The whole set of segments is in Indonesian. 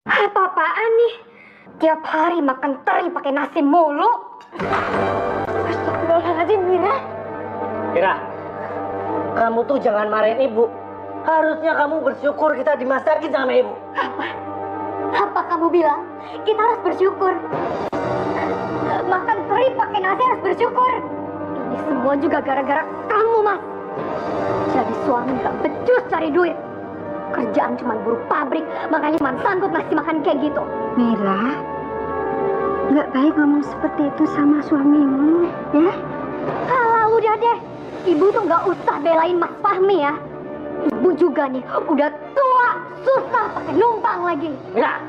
Apa-apaan nih? Tiap hari makan teri pakai nasi mulu. Astagfirullahaladzim, Mira. Mira, kamu tuh jangan marahin ibu. Harusnya kamu bersyukur kita dimasakin sama ibu. Apa kamu bilang? Kita harus bersyukur. Makan teri pakai nasi harus bersyukur. Ini semua juga gara-gara kamu, Mas. Jadi suami gak becus cari duit. Kerjaan cuma buruh pabrik, makanya cuma sanggup ngasih makan kayak gitu. Mira, nggak baik ngomong seperti itu sama suamimu, ya? Alah, udah deh. Ibu tuh nggak usah belain Mas Fahmi ya. Ibu juga nih, udah tua, susah pakai numpang lagi. Mira,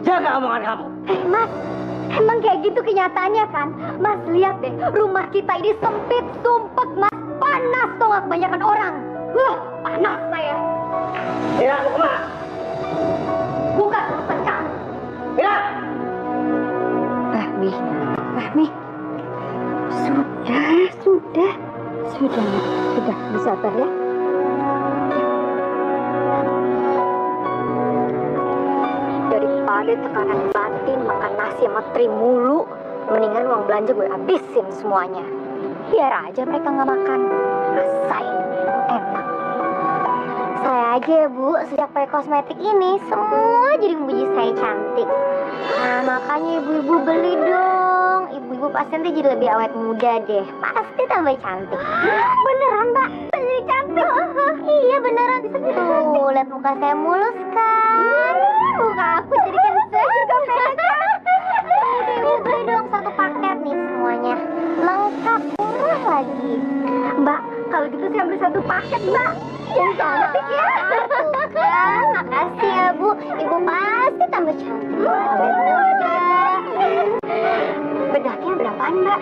jaga omongan kamu. Mas, emang kayak gitu kenyataannya kan? Mas lihat deh, rumah kita ini sempit, sumpek, Mas. Panas tuh nggak kebanyakan orang. Wah, panas saya. Mira, mau kemana? Bukan urusan kamu. Mira! Fahmi. Sudah, bersabar ya. Daripada tekanan batin makan nasi sama teri mulu, mendingan uang belanja gue habisin semuanya. Biar aja mereka nggak makan. Rasain, enak. Saya aja ya Bu, sejak pakai kosmetik ini semua jadi memuji saya cantik. Nah makanya ibu-ibu beli dong. Ibu-ibu pasti nanti jadi lebih awet muda deh. Pasti tambah cantik. Beneran Mbak? Jadi cantik? Iya beneran. Tuh, lihat muka saya mulus kan? Muka aku jadi kan saya juga pengen. Udah ibu beli dong satu paket nih semuanya. Lengkap, murah lagi. Mbak, kalau gitu saya beli satu paket Mbak. Yang cantik ya. Tuh kan, makasih ya Bu. Ibu pasti tambah cantik. Awet muda. Bedaknya berapaan Mbak?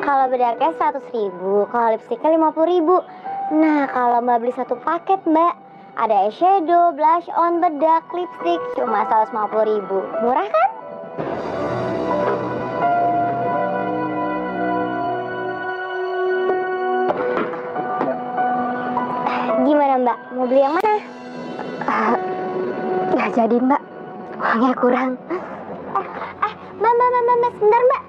Kalau bedaknya 100.000, kalau lipstiknya 50.000. Nah, kalau Mbak beli satu paket Mbak, ada eyeshadow, blush on, bedak, lipstik cuma 150.000. Murah kan? Gimana Mbak? Mau beli yang mana? Nggak jadi Mbak, uangnya kurang. Mbak, sebentar Mbak.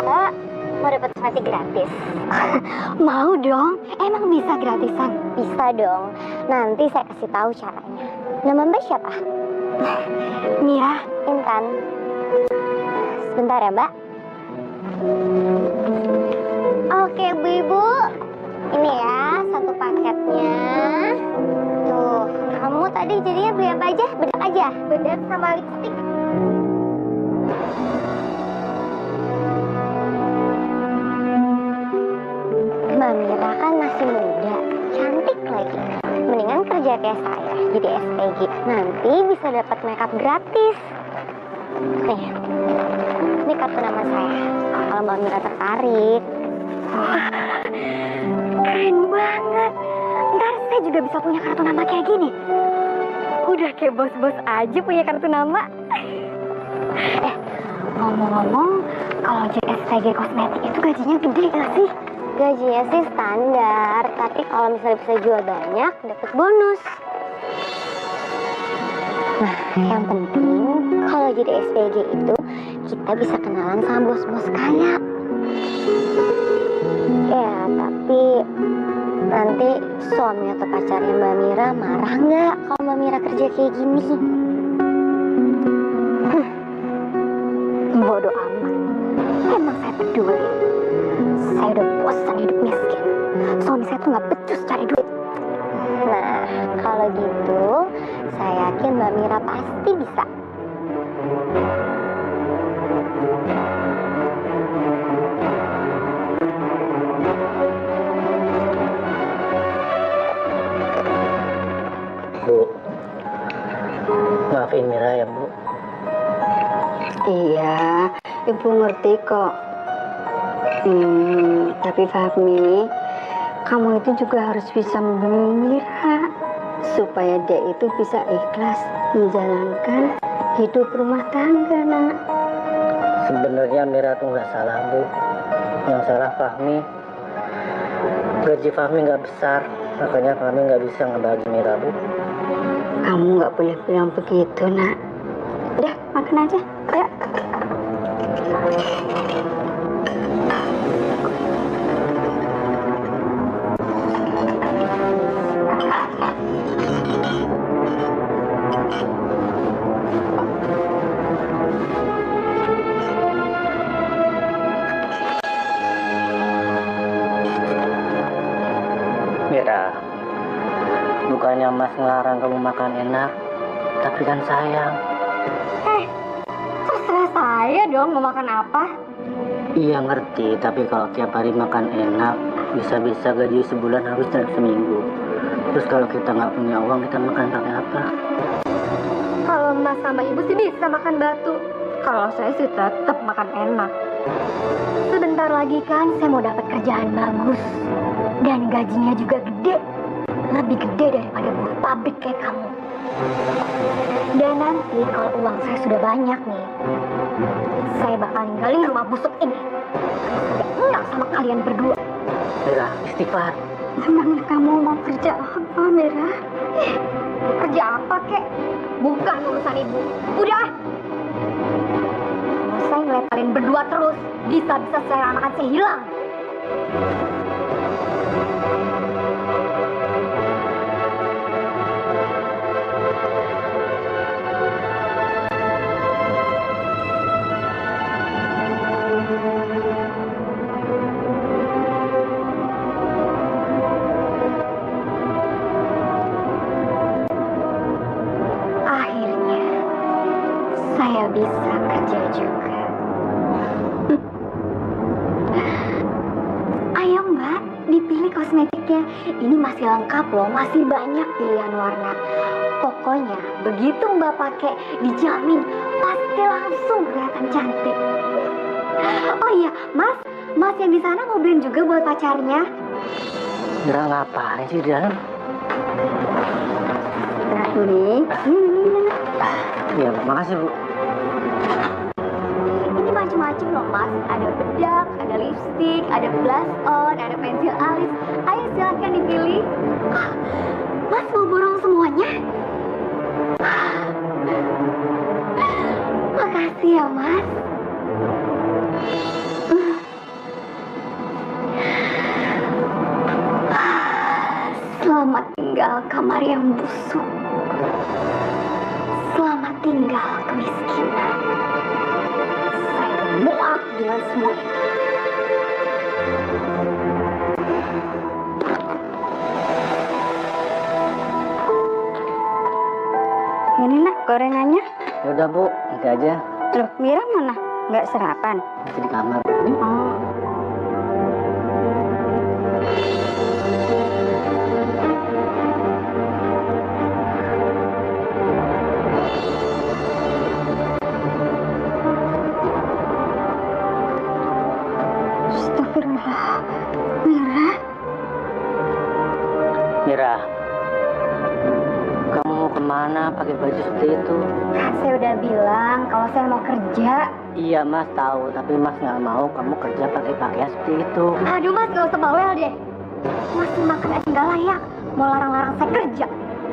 Mbak, mau dapat kosmetik gratis? Mau dong, emang bisa gratisan? Bisa dong, nanti saya kasih tahu caranya. Nama Mbak siapa? Mira. Intan. Sebentar ya Mbak. Oke Bu-ibu, ini ya satu paketnya. Tuh, kamu tadi jadinya beli apa aja? Bedak aja? Bedak sama lipstik. Mbak Mira kan masih muda, cantik lagi. Mendingan kerja kayak saya, jadi SPG. Nanti bisa dapat makeup gratis. Nih, ini kartu nama saya. Kalau Mbak Mira tertarik. Wah, keren banget. Ntar saya juga bisa punya kartu nama kayak gini. Udah kayak bos-bos aja punya kartu nama. Ngomong-ngomong, kalau jadi SPG kosmetik itu gajinya gede nggak sih? Gajinya sih standar, tapi kalau misalnya bisa jual banyak, dapat bonus. Nah, yang penting kalau jadi SPG itu kita bisa kenalan sama bos-bos kaya. Ya, tapi nanti suami atau pacarnya Mbak Mira marah nggak kalau Mbak Mira kerja kayak gini? Bodoh amat. Emang saya peduli. Saya udah bosan hidup miskin. Suami saya tuh nggak becus cari duit. Nah, kalau gitu, saya yakin Mbak Mira pasti bisa. Bu, maafin Mira ya Bu. Iya, Ibu ngerti kok. Tapi Fahmi, kamu itu juga harus bisa membimbing Mira supaya dia itu bisa ikhlas menjalankan hidup rumah tangga, Nak. Sebenarnya Mira tuh nggak salah Bu. Yang salah Fahmi. Gaji Fahmi nggak besar, makanya Fahmi nggak bisa ngebagi Mira Bu. Kamu nggak boleh bilang begitu, nak. Udah, makan aja. Ya. Mira, bukannya Mas ngelarang kamu makan enak, tapi kan sayang. Terserah saya dong mau makan apa. Iya ngerti, tapi kalau tiap hari makan enak, bisa-bisa gaji sebulan habis dalam seminggu. Terus kalau kita nggak punya uang, kita makan pakai apa? Kalau Mas sama Ibu sih bisa makan batu. Kalau saya sih tetap makan enak. Sebentar lagi kan saya mau dapat kerjaan bagus. Dan gajinya juga gede. Lebih gede daripada buruh pabrik kayak kamu. Dan nanti kalau uang saya sudah banyak nih, saya bakal ninggalin rumah busuk ini. Saya enak sama kalian berdua. Mira, istighfar. Emangnya kamu mau kerja apa, Mira? Kerja apa kek? Bukan urusan ibu. Udah. Kalau saya ngeliat kalian berdua terus, bisa-bisa saya akan saya hilang. Akhirnya, saya bisa kerja juga. Ayo Mbak, dipilih kosmetiknya. Ini masih lengkap loh, masih banyak pilihan warna. Pokoknya, begitu Mbak pakai, dijamin pasti langsung kelihatan cantik. Oh iya, Mas yang di sana mau beliin juga buat pacarnya. Mira ngapain sih di dalam? Nah, ini. Iya, makasih Bu. Ini macam-macam loh Mas, ada bedak, ada lipstick, ada blush on, ada pensil alis. Ayo silahkan dipilih. Mas mau borong semuanya? Makasih ya Mas. Selamat tinggal kamar yang busuk. Selamat tinggal kemiskinan. Saya muak dengan semua ini. Ini nak gorengannya. Ya udah Bu, nanti aja. Loh, Mira mana? Nggak sarapan? Masih di kamar. Ini. Oh. Astagfirullah. Mira, Mira, kamu mau kemana pakai baju seperti itu? Saya udah bilang kalau saya mau kerja. Iya Mas tahu, tapi Mas nggak mau kamu kerja pakai pakaian seperti itu. Aduh Mas, gak usah bawel deh. Masih makan aja nggak layak. Mau larang-larang saya kerja.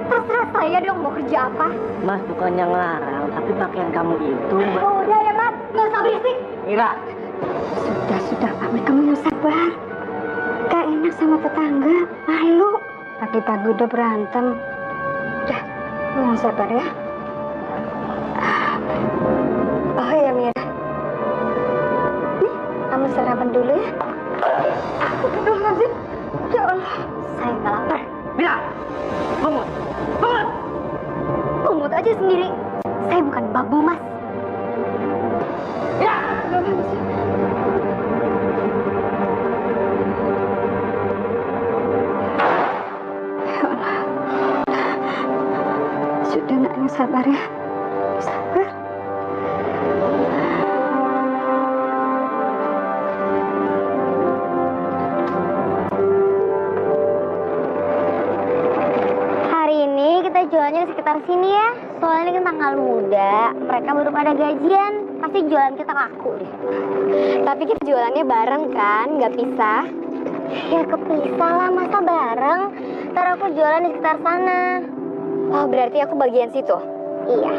Terserah saya dong mau kerja apa. Mas bukannya ngelarang, tapi pakaian kamu itu. Oh, udah ya Mas, gak usah berisik. Mira, sudah Mami, kamu yang sabar. Gak enak sama tetangga, malu. Pagi-pagi udah berantem. Udah, kamu yang sabar ya. Oh ya Mira, nih kamu sarapan dulu ya. Astagfirullahaladzim. Ya Allah, Saya nggak lapar. Mira, bangun, bangun. Pungut aja sendiri. Saya bukan babu Mas. Mira. ya Allah. Sudah nak, yang sabar ya. Sabar. Hari ini kita jualannya di sekitar sini ya. Soalnya ini kan tanggal muda. Mereka baru pada gajian. Pasti jualan kita laku deh. Tapi kita jualannya bareng kan, nggak pisah. Ya kepisah lah, masa bareng. Ntar aku jualan di sekitar sana. Oh, berarti aku bagian situ? Iya.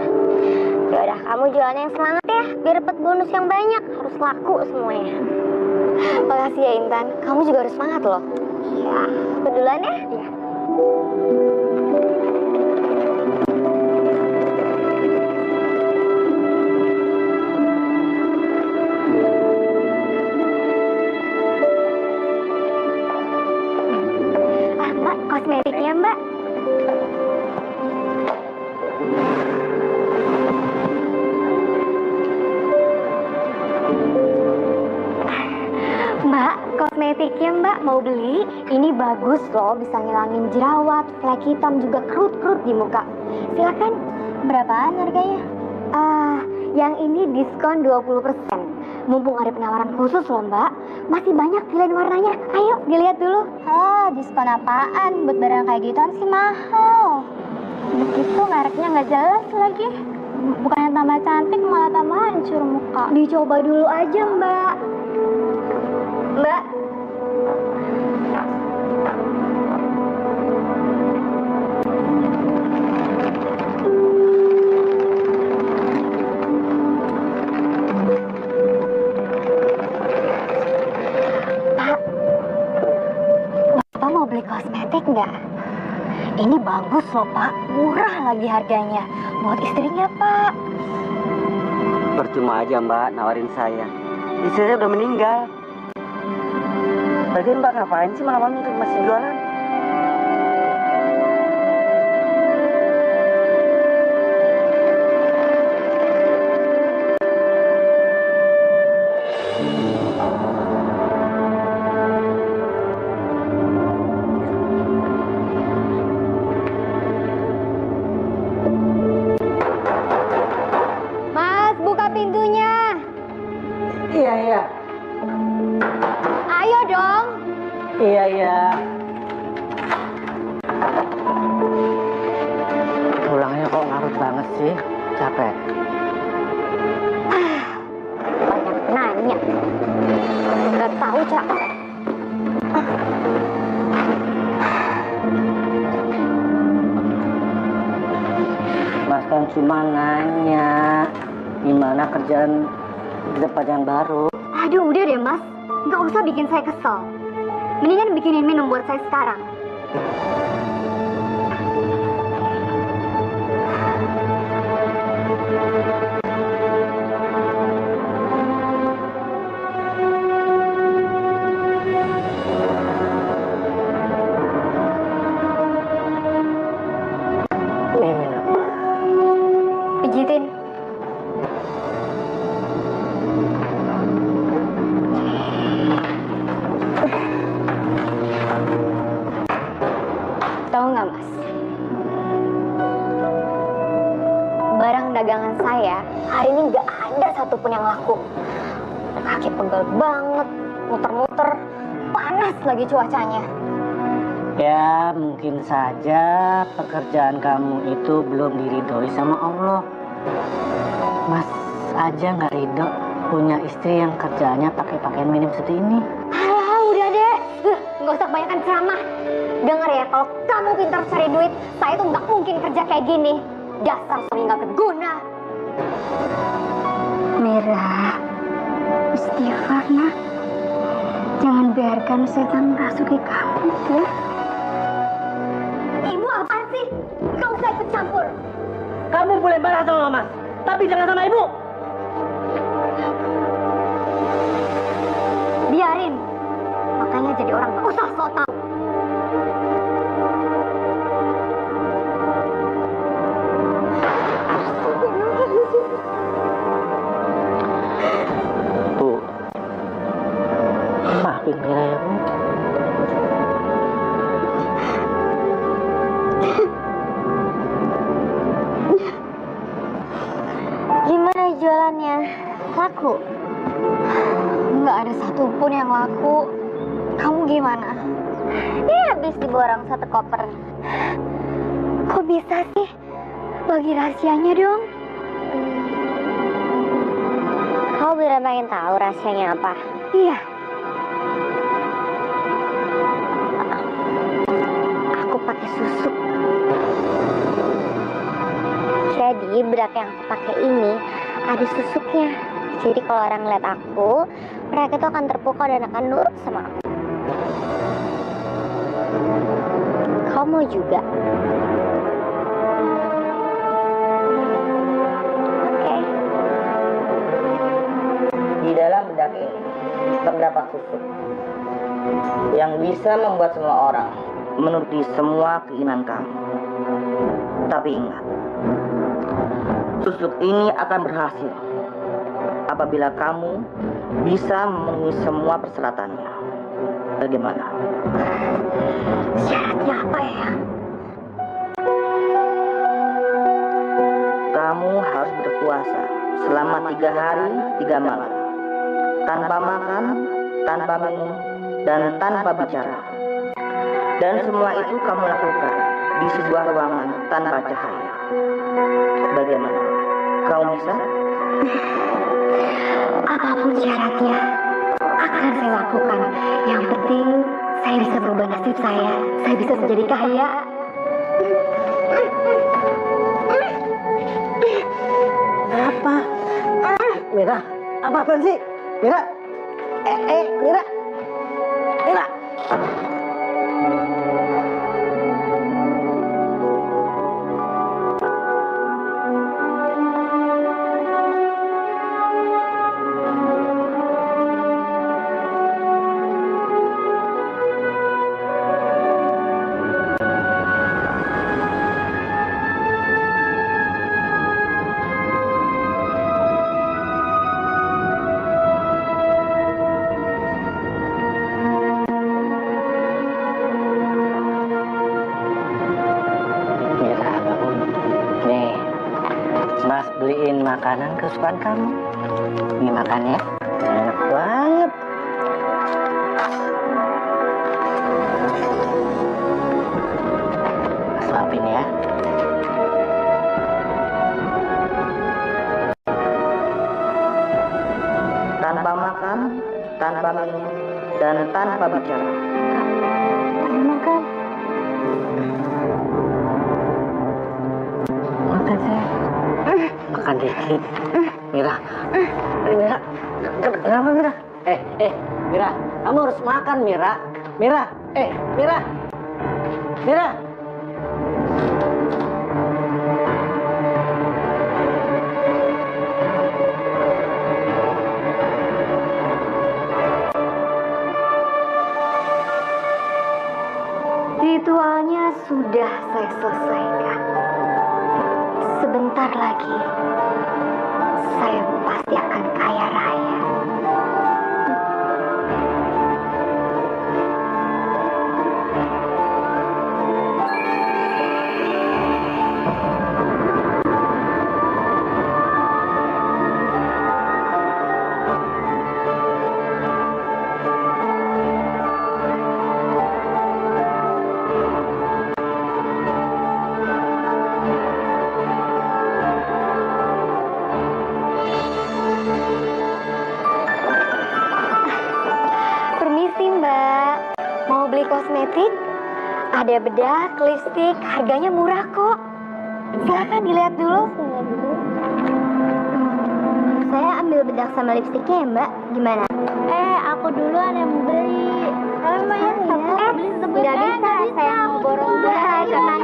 Yaudah, kamu jualan yang semangat ya, biar dapat bonus yang banyak. Harus laku semuanya. Makasih ya Intan, kamu juga harus semangat loh. Iya, aku duluan ya. Iya. Mbak, kosmetiknya Mbak. Mbak, kosmetiknya Mbak mau beli? Ini bagus loh, bisa ngilangin jerawat, flek hitam, juga kerut-kerut di muka. Silakan, berapaan harganya? Yang ini diskon 20%. Mumpung ada penawaran khusus loh Mbak, masih banyak pilihan warnanya. Ayo dilihat dulu. Diskon apaan? Buat barang kayak gituan sih mahal. Begitu mereknya nggak jelas lagi. Bukannya tambah cantik malah tambah hancur muka. Dicoba dulu aja Mbak. Mbak. Bapak mau beli kosmetik nggak? Ini bagus loh Pak, murah lagi harganya. Buat istrinya Pak. Percuma aja Mbak nawarin saya. Istri saya udah meninggal. Lagian Mbak ngapain sih malam-malam itu masih jualan? Mas, buka pintunya. Iya. Ayo dong. Iya. Pulangnya kok ngarut banget sih? Capek. Banyak nanya. Nggak tahu capek. Mas kan cuma nanya gimana kerjaan di tempat yang baru. Aduh, udah deh Mas. Nggak usah bikin saya kesel. Mendingan bikinin minum buat saya sekarang. Nih minum. Pijitin. Tahu nggak Mas? Barang dagangan saya hari ini nggak ada satupun yang laku. Kaki pegel banget, muter-muter, panas lagi cuacanya. Ya mungkin saja pekerjaan kamu itu belum diridhoi sama Allah. Mas aja nggak ridho punya istri yang kerjanya pakai pakaian minim seperti ini. Udah deh, nggak usah kebanyakan ceramah. Dengar ya, kalau kamu pintar cari duit, saya tuh nggak mungkin kerja kayak gini. Dasar suami nggak berguna. Mira, istighfar nak. Jangan biarkan setan merasuki kamu ya. Ibu apaan sih? Nggak usah ikut campur. Kamu boleh marah sama Mas, tapi jangan sama Ibu. Biarin. Makanya jadi orang nggak usah so tau. Bu, maafin Mira ya Bu. Gimana jualannya? Laku? Nggak ada satupun yang laku. Kamu gimana? Ya habis diborong satu koper. Kok bisa sih? Bagi rahasianya dong. Kau beneran pengen tahu rahasianya apa? Iya. Aku pakai susu. bedak yang aku pakai ini ada susuknya. Jadi kalau orang lihat aku, mereka tuh akan terpukau dan akan nurut sama aku. Kau mau juga? Oke. Di dalam bedak ini terdapat susuk yang bisa membuat semua orang menuruti semua keinginan kamu. Tapi ingat, susuk ini akan berhasil apabila kamu bisa memenuhi semua persyaratannya. Bagaimana? Syaratnya apa ya? Kamu harus berpuasa selama 3 hari 3 malam, tanpa makan, tanpa minum, dan tanpa bicara. Dan semua itu kamu lakukan di sebuah ruangan tanpa cahaya. Bagaimana? Kamu bisa? Apapun syaratnya akan saya lakukan. Yang penting saya bisa merubah nasib saya bisa menjadi kaya. Apa? Mira, apa sih? Mira, Mira, Mira. Mas beliin makanan kesukaan kamu. Ini makan ya. Enak banget. Suapin ya. Tanpa makan, tanpa minum, dan tanpa bicara. Makan. Makan saya. Makan dikit. Mira. Mira. Kenapa Mira? Mira. Kamu harus makan Mira. Mira. Mira. Mira. Ritualnya sudah saya selesaikan. Sebentar lagi, saya pasti akan kaya raya. Kosmetik, ada bedak, lipstik, harganya murah kok. Silakan dilihat dulu. Saya ambil bedak sama lipstiknya ya Mbak. Gimana? Aku duluan yang beli. Kalau Mbak ya nggak bisa, saya mau borong. Tenang.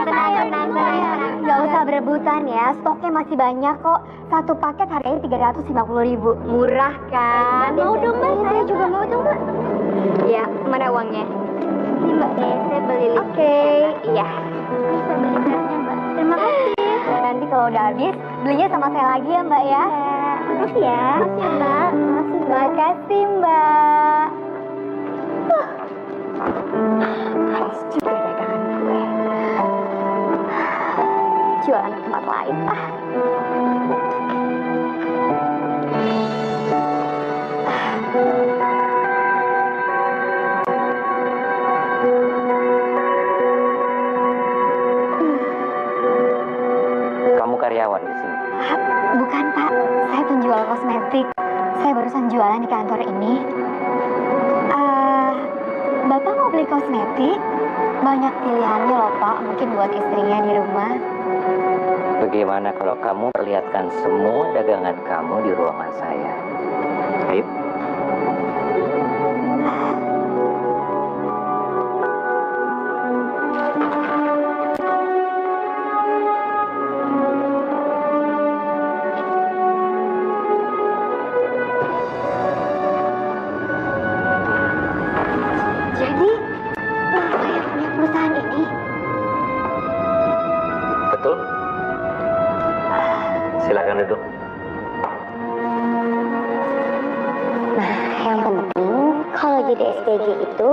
Nggak usah berebutan ya, stoknya masih banyak kok. Satu paket harganya 350.000. Murah kan? Mau dong Mbak, saya juga mau dong Mbak. Ya, mana uangnya? Oke, saya beli lipstick. Oke, iya. Saya beli bedaknya Mbak. Terima kasih. Nanti kalau udah habis, belinya sama saya lagi ya Mbak ya. Makasih ya. Makasih Mbak. Makasih Mbak. Harus juga dagangan gue. Jualan ke tempat lain ah. Kamu karyawan di sini? Bukan Pak, saya penjual kosmetik. Saya barusan jualan di kantor ini. Bapak mau beli kosmetik? Banyak pilihannya loh Pak, mungkin buat istrinya di rumah. Bagaimana kalau kamu perlihatkan semua dagangan kamu di ruangan saya? Ayo. Jadi, Bapak yang punya perusahaan ini? Betul? Silakan duduk. Nah, yang penting kalau jadi SPG itu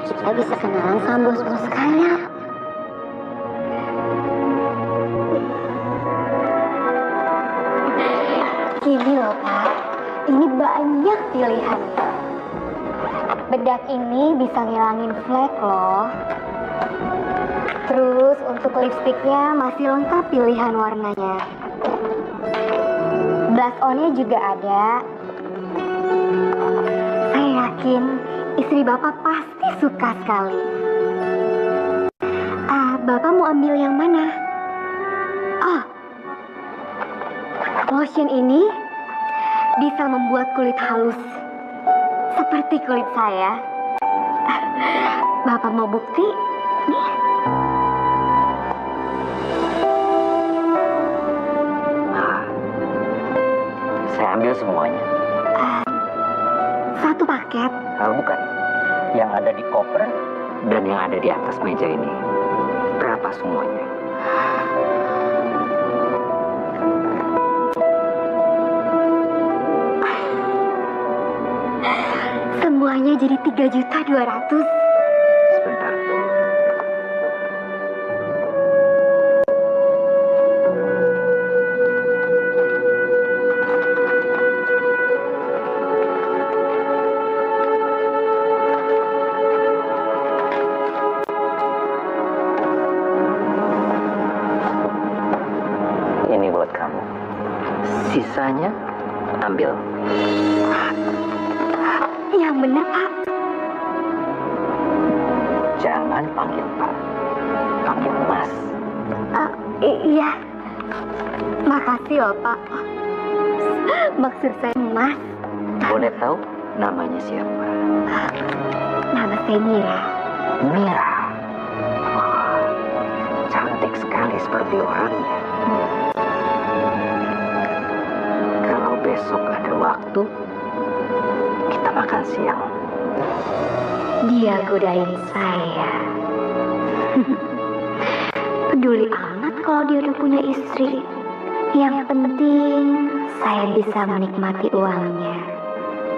kita bisa kenalan sama bos-bos kaya. Gini loh Pak, ini banyak pilihannya. Bedak ini bisa ngilangin flek loh. Terus untuk lipstiknya masih lengkap pilihan warnanya. Blush on-nya juga ada. Saya yakin istri Bapak pasti suka sekali. Bapak mau ambil yang mana? Oh, lotion ini bisa membuat kulit halus seperti kulit saya. Bapak mau bukti? Nih. Saya ambil semuanya. Satu paket. Bukan. Yang ada di koper dan yang ada di atas meja ini. Berapa semuanya? Semuanya jadi 3.200.000. Sebentar. Ini buat kamu. Sisanya ambil. Yang benar, Pak. Jangan panggil Pak. Panggil Mas. Iya. Makasih loh, Pak. Maksud saya Mas. Boleh tahu namanya siapa? Nama saya Mira. Mira. Wah, cantik sekali seperti orangnya. Kalau besok ada waktu, kita makan siang. Dia godain saya. Peduli amat kalau dia udah punya istri. Yang penting saya bisa menikmati uangnya.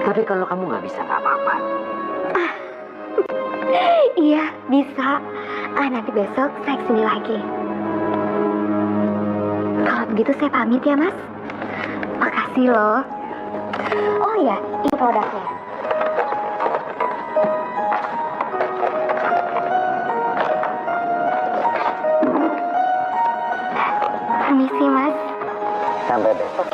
Tapi kalau kamu nggak bisa, nggak apa-apa. Iya, bisa. Nanti besok saya kesini lagi. Kalau begitu saya pamit ya, Mas. Makasih loh. Oh ya, ini produknya. Permisi, Mas. Sampai besok.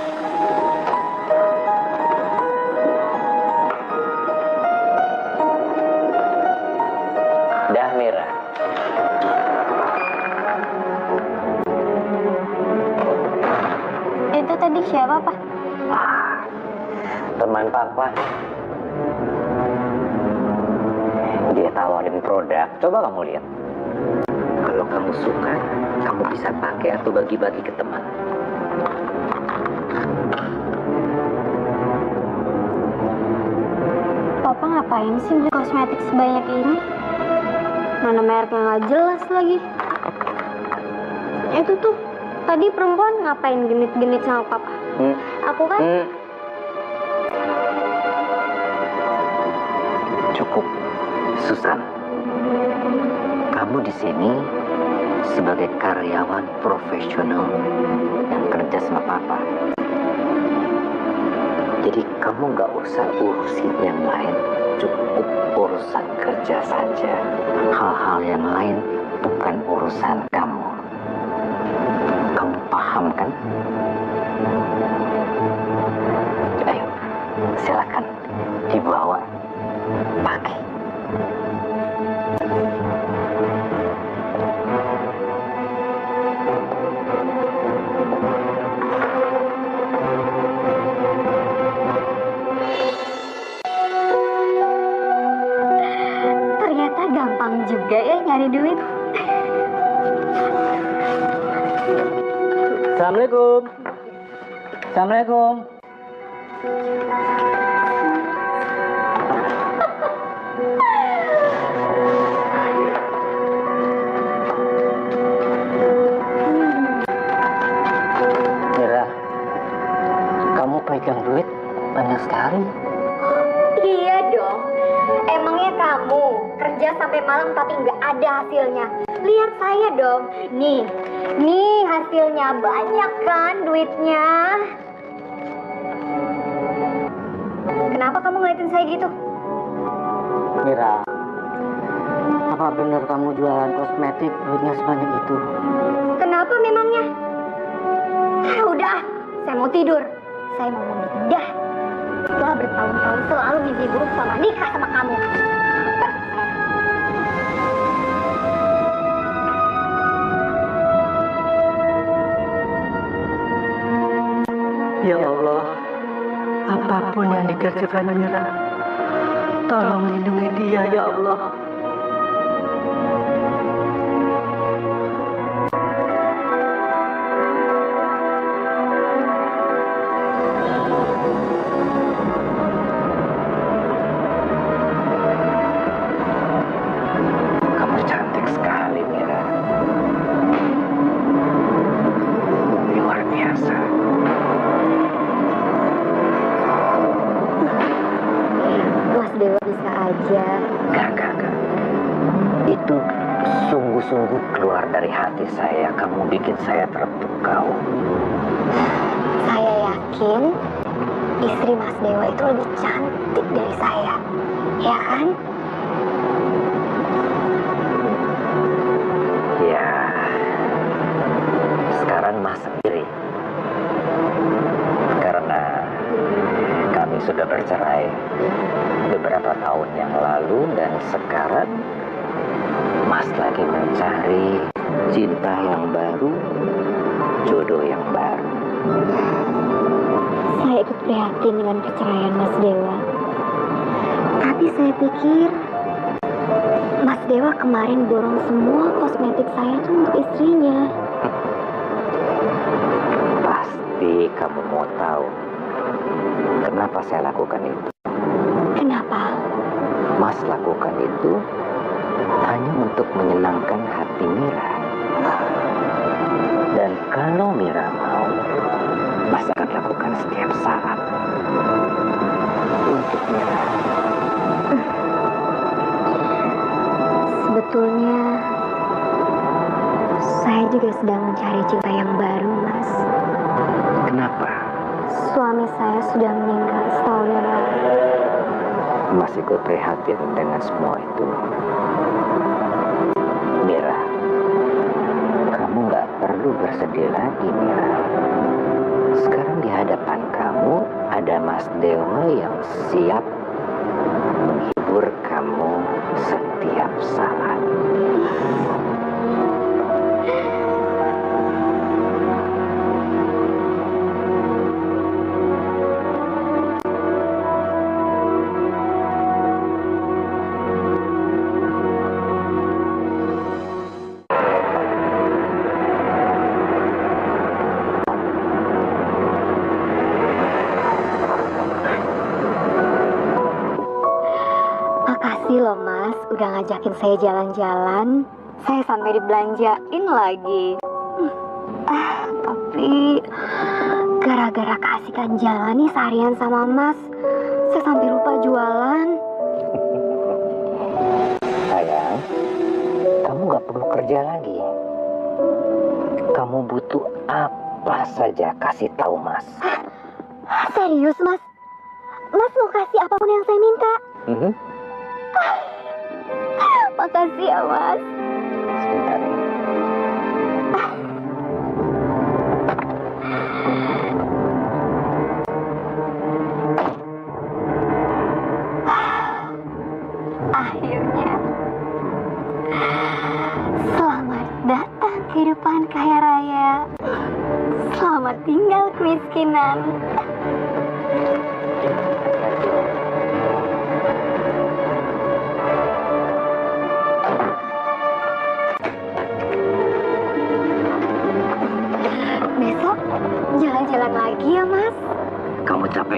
Dah, Mira. Itu tadi siapa, Pak? Teman Papa. Dia tawarin produk. Coba kamu lihat. Kalau kamu suka, kamu bisa pakai atau bagi-bagi ke teman. Papa ngapain sih beli kosmetik sebanyak ini? Mana mereknya nggak jelas lagi. Itu tuh, tadi perempuan ngapain genit-genit sama Papa? Aku kan... Cukup, Susan. Kamu di sini sebagai karyawan profesional yang kerja sama Papa. Jadi kamu nggak usah urusin yang lain, cukup urusan kerja saja. Hal-hal yang lain bukan urusan kamu. Kamu paham kan? Ayo, silakan dibawa pagi. Ternyata gampang juga ya nyari duit. Assalamualaikum. Assalamualaikum. Mira, kamu pegang duit banyak sekali. Iya dong. Emangnya kamu kerja sampai malam tapi nggak ada hasilnya? Lihat saya dong. Nih hasilnya banyak kan duitnya. Kenapa kamu ngeliatin saya gitu? Mira, apa benar kamu jualan kosmetik duitnya sebanyak itu? Kenapa memangnya? Udah, saya mau tidur. Saya mau menikah. Setelah bertahun-tahun selalu mimpi buruk sama nikah sama kamu. Ya Allah, apapun yang dikerjakan Mira, tolong lindungi dia ya Allah. Kamu cantik sekali, Mira. Luar biasa. Mas Dewa bisa aja. Gak. Itu sungguh-sungguh keluar dari hati saya. Kamu bikin saya terpukau. Saya yakin istri Mas Dewa itu lebih cantik dari saya. Ya kan? Ya, sekarang Mas sendiri. Karena kami sudah bercerai beberapa tahun yang lalu dan sekarang Mas lagi mencari cinta yang baru, jodoh yang baru. Saya ikut prihatin dengan perceraian Mas Dewa. Tapi saya pikir Mas Dewa kemarin borong semua kosmetik saya tuh untuk istrinya. Pasti kamu mau tahu kenapa saya lakukan itu. Kenapa? Mas lakukan itu hanya untuk menyenangkan hati Mira. Dan kalau Mira mau, Mas akan lakukan setiap saat untuk Mira. Sebetulnya saya juga sedang mencari cinta yang baru, Mas. Kenapa? Suami saya sudah meninggal setahun yang lalu. Mas ikut prihatin dengan semua itu. Mira, kamu nggak perlu bersedih lagi, Mira. Sekarang di hadapan kamu ada Mas Dewa yang siap menghibur kamu setiap saat. Makasih loh Mas, udah ngajakin saya jalan-jalan. Saya sampai dibelanjain lagi. Tapi gara-gara keasikan jalan nih seharian sama Mas, saya sampai lupa jualan. Sayang, kamu nggak perlu kerja lagi. Kamu butuh apa saja kasih tahu Mas. Serius Mas? Mas mau kasih apapun yang saya minta? Makasih ya Mas. Sebentar. Akhirnya selamat datang kehidupan kaya raya. Selamat tinggal kemiskinan.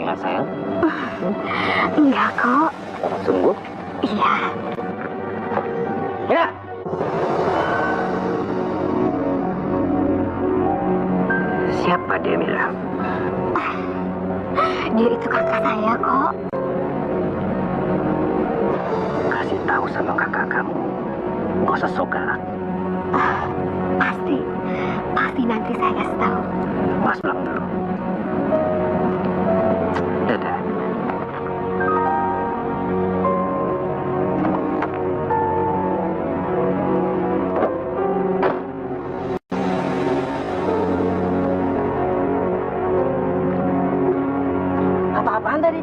nggak sayang? Enggak kok. Sungguh? Iya. Mira! Siapa dia, Mira? Dia itu kakak saya kok. Kasih tahu sama kakak kamu. Nggak usah sok galak. Pasti nanti saya kasih tahu. Mas pulang dulu. Dadah. Apa-apaan tadi?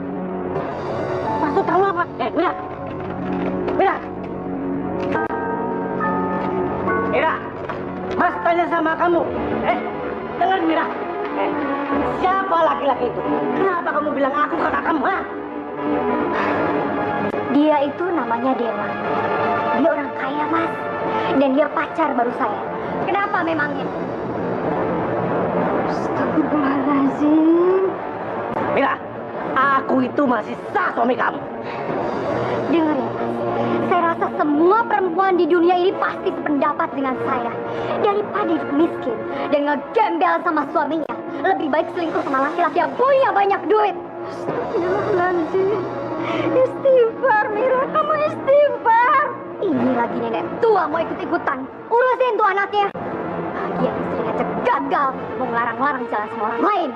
Maksud kamu apa? Mira! Mira! Mira! Mas tanya sama kamu. Dengar Mira. Siapa laki-laki itu? Kenapa kamu bilang aku kakak kamu, ha? Dia itu namanya Dewa. Dia orang kaya, Mas. Dan dia pacar baru saya. Kenapa memangnya? Astagfirullahaladzim. Mira, aku itu masih sah suami kamu. Dengar ya, Mas. Saya rasa semua perempuan di dunia ini pasti sependapat dengan saya. Daripada hidup miskin dan ngegembel sama suaminya, lebih baik selingkuh sama laki-laki yang punya banyak duit. Astagfirullahaladzim. Istighfar, Mira, kamu istighfar. Ini lagi nenek tua mau ikut-ikutan. Urusin tuh anaknya. Dia istrinya aja gagal, mau ngelarang-larang jalan sama orang lain.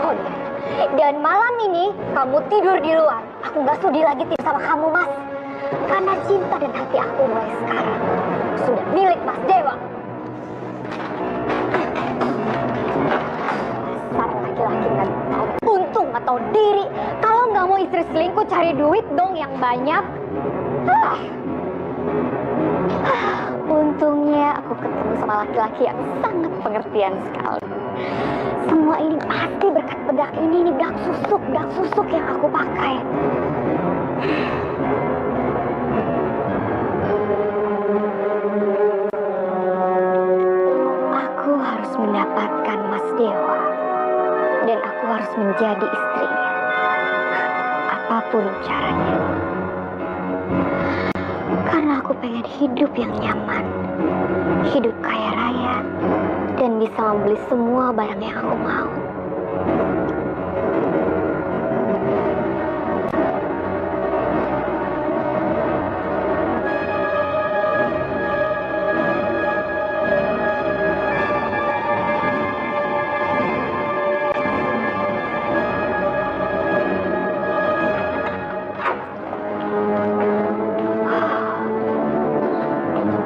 Oh iya, dan malam ini kamu tidur di luar. Aku nggak sudi lagi tidur sama kamu, Mas. Karena cinta dan hati aku mulai sekarang sudah milik Mas Dewa. Dasar laki-laki nggak tahu untung atau diri. Kalau nggak mau istri selingkuh, cari duit dong yang banyak. Untungnya aku ketemu sama laki-laki yang sangat pengertian sekali. Semua ini pasti berkat bedak ini bedak susuk yang aku pakai. Aku harus mendapatkan Mas Dewa. Dan aku harus menjadi istrinya. Apapun caranya. Karena aku pengen hidup yang nyaman. Hidup kaya raya. Dan bisa membeli semua barang yang aku mau.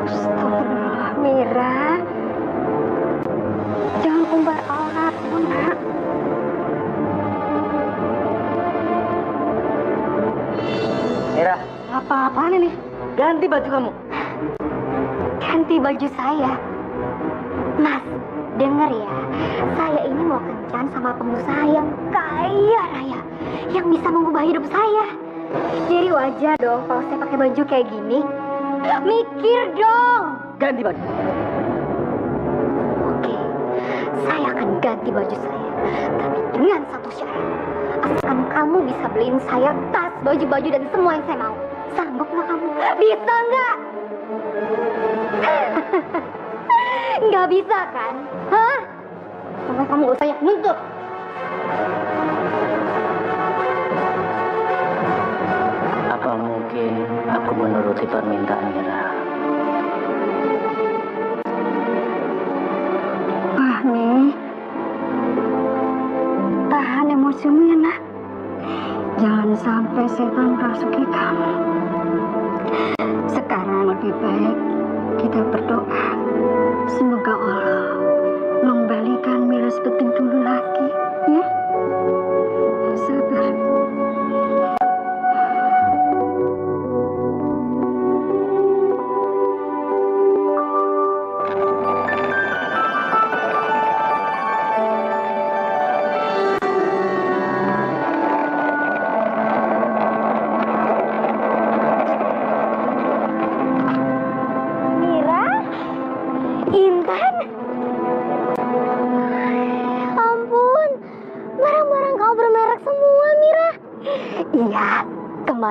Astagfirullah, Mira. Jangan umbar auratmu, nak. Mira, apa-apaan ini? Ganti baju kamu. Ganti baju saya. Mas, denger ya. Saya ini mau kencan sama pengusaha yang kaya raya. Yang bisa mengubah hidup saya. Jadi wajar dong kalau saya pakai baju kayak gini. Mikir dong. Ganti baju. Oke, saya akan ganti baju saya. Tapi dengan satu syarat. Asalkan kamu bisa beliin saya tas, baju-baju, dan semua yang saya mau. Sanggup nggak kamu? Bisa nggak? Nggak bisa kan? Hah? Sampai kamu gak usah nuntut. Apa mungkin aku menuruti permintaan Mira? Fahmi, tahan emosimu ya, nak. Jangan sampai setan merasuki kamu. Sekarang lebih baik kita berdoa. Semoga Allah mengembalikan Mira seperti dulu lagi, ya. Sabar. Mira,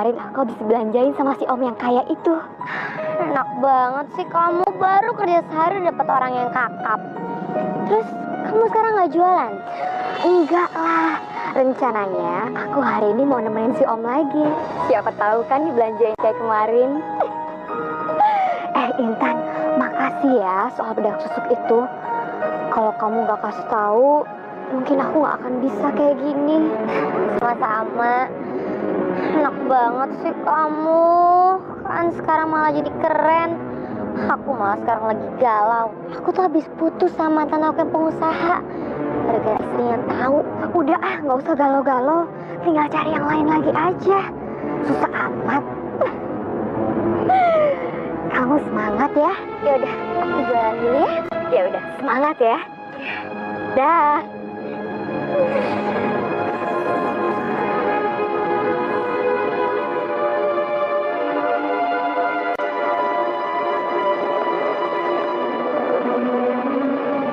kemarin aku habis belanjain sama si om yang kaya itu. Enak banget sih kamu, baru kerja sehari dapat orang yang kakap. Terus kamu sekarang nggak jualan? Enggak lah, rencananya aku hari ini mau nemenin si om lagi. Siapa tahu kan dibelanjain kayak kemarin. Intan, makasih ya soal bedak susuk itu. Kalau kamu gak kasih tahu, mungkin aku gak akan bisa kayak gini. Sama-sama. Enak banget sih kamu. Kan sekarang malah jadi keren. Aku malah sekarang lagi galau. Aku tuh habis putus sama mantan aku yang pengusaha. Gara-gara istrinya tahu. Udah gak usah galau-galau. Tinggal cari yang lain lagi aja. Susah amat. Kamu semangat ya. Ya udah, aku jualan dulu ya. Ya udah, semangat ya. Dah.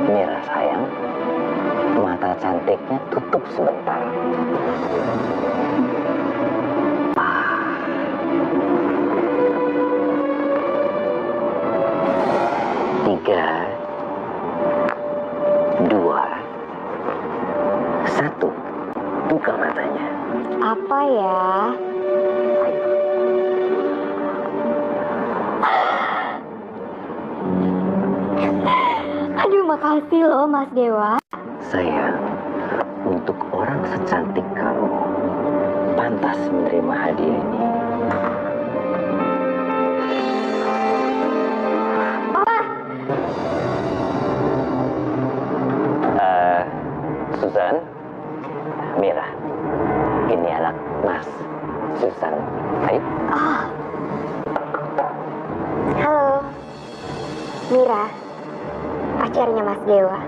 Mira sayang, mata cantiknya tutup sebentar. Tiga, dua, satu, buka matanya. Apa ya? Aduh, makasih loh Mas Dewa. Sayang, untuk orang secantik kamu, pantas menerima hadiah ini. Susan, Mira, ini anak Mas, Susan. Ayo. Halo, Mira, pacarnya Mas Dewa.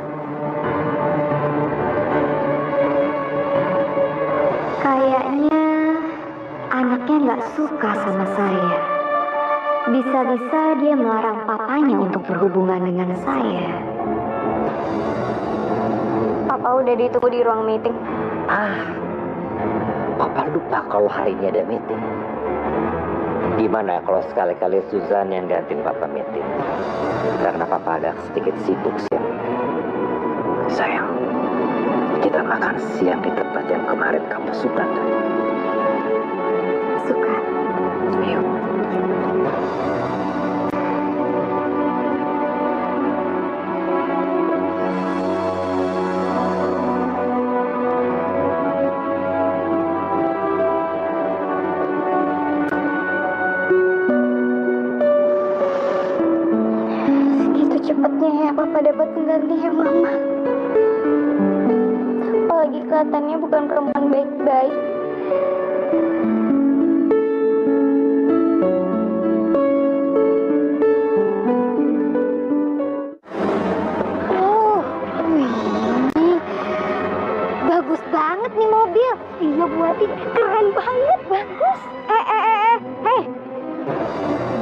Kayaknya anaknya nggak suka sama saya. Bisa-bisa dia melarang papanya untuk berhubungan dengan saya. Papa udah ditunggu di ruang meeting. Papa lupa kalau hari ini ada meeting. Gimana kalau sekali-kali Susan yang gantiin Papa meeting? Karena Papa agak sedikit sibuk siang ini. Sayang, kita makan siang di tempat yang kemarin kamu suka kan? Suka. Ayo. Cepatnya ya Papa dapat penggantinya Mama. Apalagi kelihatannya bukan perempuan baik-baik. Bagus banget nih mobil. Iya buatin, keren banget, bagus. Hei,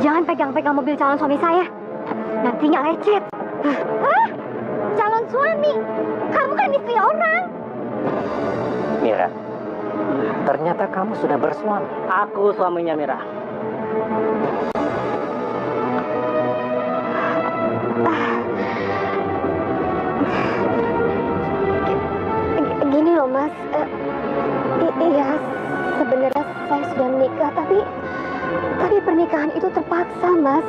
jangan pegang-pegang mobil calon suami saya. Nantinya lecet. Hah? Calon suami? Kamu kan istri orang. Mira, ternyata kamu sudah bersuami. Aku suaminya Mira. Gini loh Mas, iya sebenarnya saya sudah menikah, tapi pernikahan itu terpaksa Mas.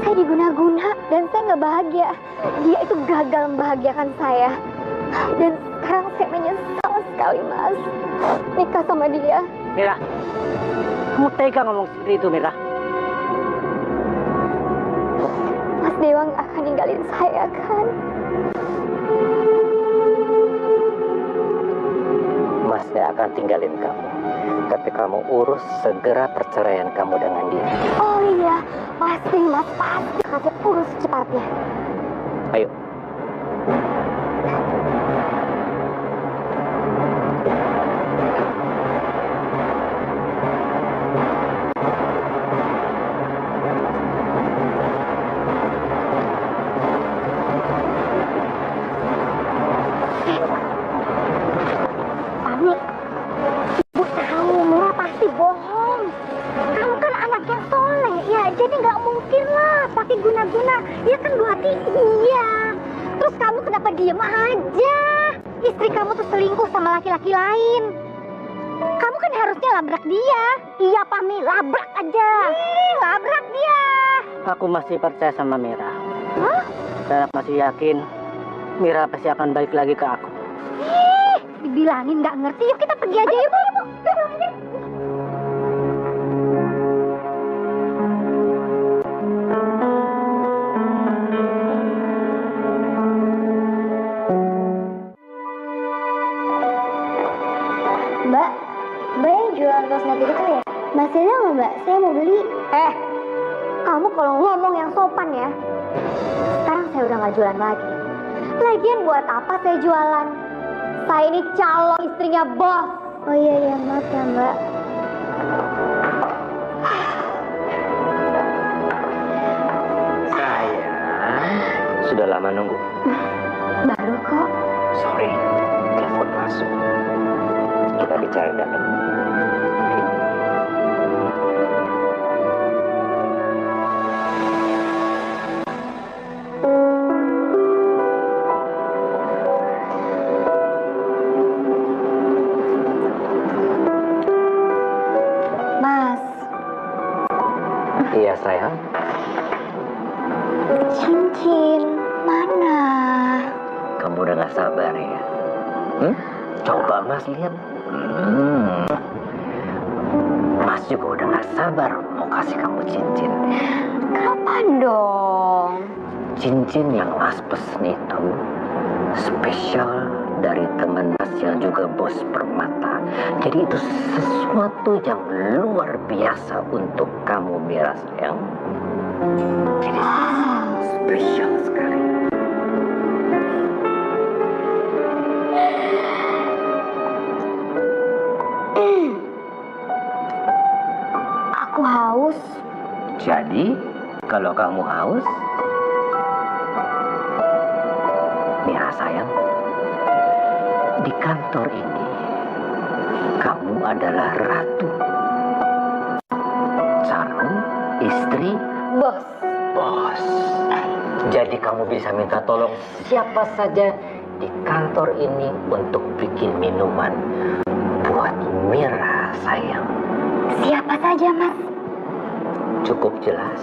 Saya diguna-guna dan saya nggak bahagia. Dia itu gagal membahagiakan saya. Dan sekarang saya menyesal sekali Mas nikah sama dia. Mira, kamu tega ngomong seperti itu Mira? Mas Dewa nggak akan ninggalin saya kan? Mas gak akan tinggalin kamu. Tapi kamu urus segera perceraian kamu dengan dia. Oh iya, pasti Mas, pasti akan saya urus secepatnya. Ayo. Ibu tahu Mira pasti bohong. Jadi nggak mungkin lah pakai guna-guna. Ya kan Bu Hati? Iya. Terus kamu kenapa diem aja? Istri kamu tuh selingkuh sama laki-laki lain. Kamu kan harusnya labrak dia. Iya Pami, labrak aja. Labrak dia. Aku masih percaya sama Mira. Hah? Dan aku masih yakin Mira pasti akan balik lagi ke aku. Dibilangin nggak ngerti. Yuk kita pergi aja yuk. Mbak yang jualan kosmetik itu ya? Masih ada nggak Mbak? Saya mau beli. Kamu kalau ngomong yang sopan ya. Sekarang saya udah nggak jualan lagi. Lagian buat apa saya jualan? Saya ini calon istrinya bos. Oh iya maaf ya Mbak. Sayang, sudah lama nunggu. Baru kok. Sorry, telepon masuk. Kita bicara dalam. Mas, Iya sayang. cincin mana? Kamu udah gak sabar ya? Coba Mas lihat. Mas juga udah gak sabar mau kasih kamu cincin. Kapan dong? Cincin yang Mas pesen itu spesial dari teman Mas yang juga bos permata. Jadi itu sesuatu yang luar biasa untuk kamu Mira sayang. Jadi spesial sekali. Aku haus. Jadi kalau kamu haus, Mira sayang, di kantor ini kamu adalah ratu, calon istri Bos. bos. Jadi kamu bisa minta tolong siapa saja di kantor ini untuk bikin minuman buat Mira sayang. Siapa saja Mas? Cukup jelas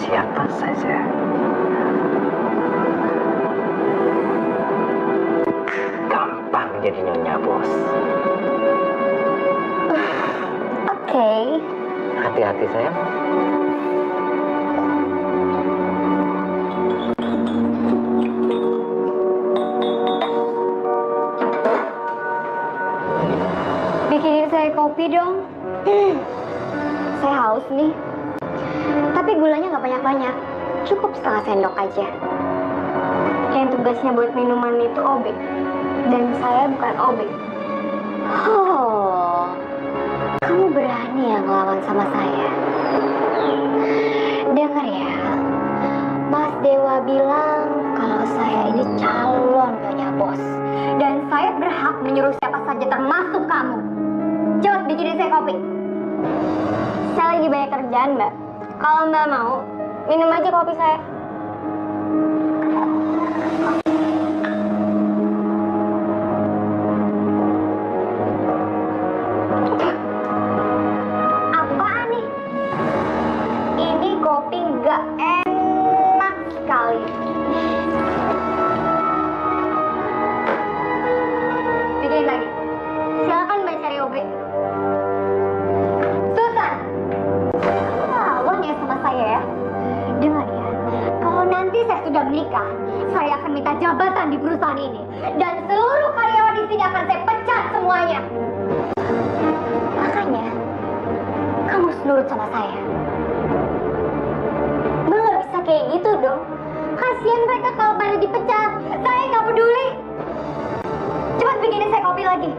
siapa saja. Gampang jadi nyonya bos. Oke. Hati-hati sayang. Bikinin saya kopi dong. Saya haus nih. Tapi gulanya nggak banyak-banyak. Cukup setengah sendok aja. Yang tugasnya buat minuman itu OB. Dan saya bukan OB. Oh, kamu berani ya ngelawan sama saya? Dengar ya, Mas Dewa bilang kalau saya ini calon nyonya bos. Dan saya berhak menyuruh siapa saja termasuk kamu. Cepat bikinin saya kopi. Saya lagi banyak kerjaan, Mbak. Kalau Mbak mau, minum aja kopi saya. Apaan nih? Ini kopi nggak enak sekali. Bikinin lagi. Silakan Mbak cari OB. Susan, lawan ya sama saya ya. Dengar ya, kalau nanti saya sudah menikah, saya akan minta jabatan di perusahaan ini. Dan seluruh karyawan di sini akan saya pecat semuanya. Makanya, kamu harus nurut sama saya. Mbak nggak bisa kayak gitu dong. Kasihan mereka kalau pada dipecat. Saya nggak peduli. Cepat bikinin saya kopi lagi.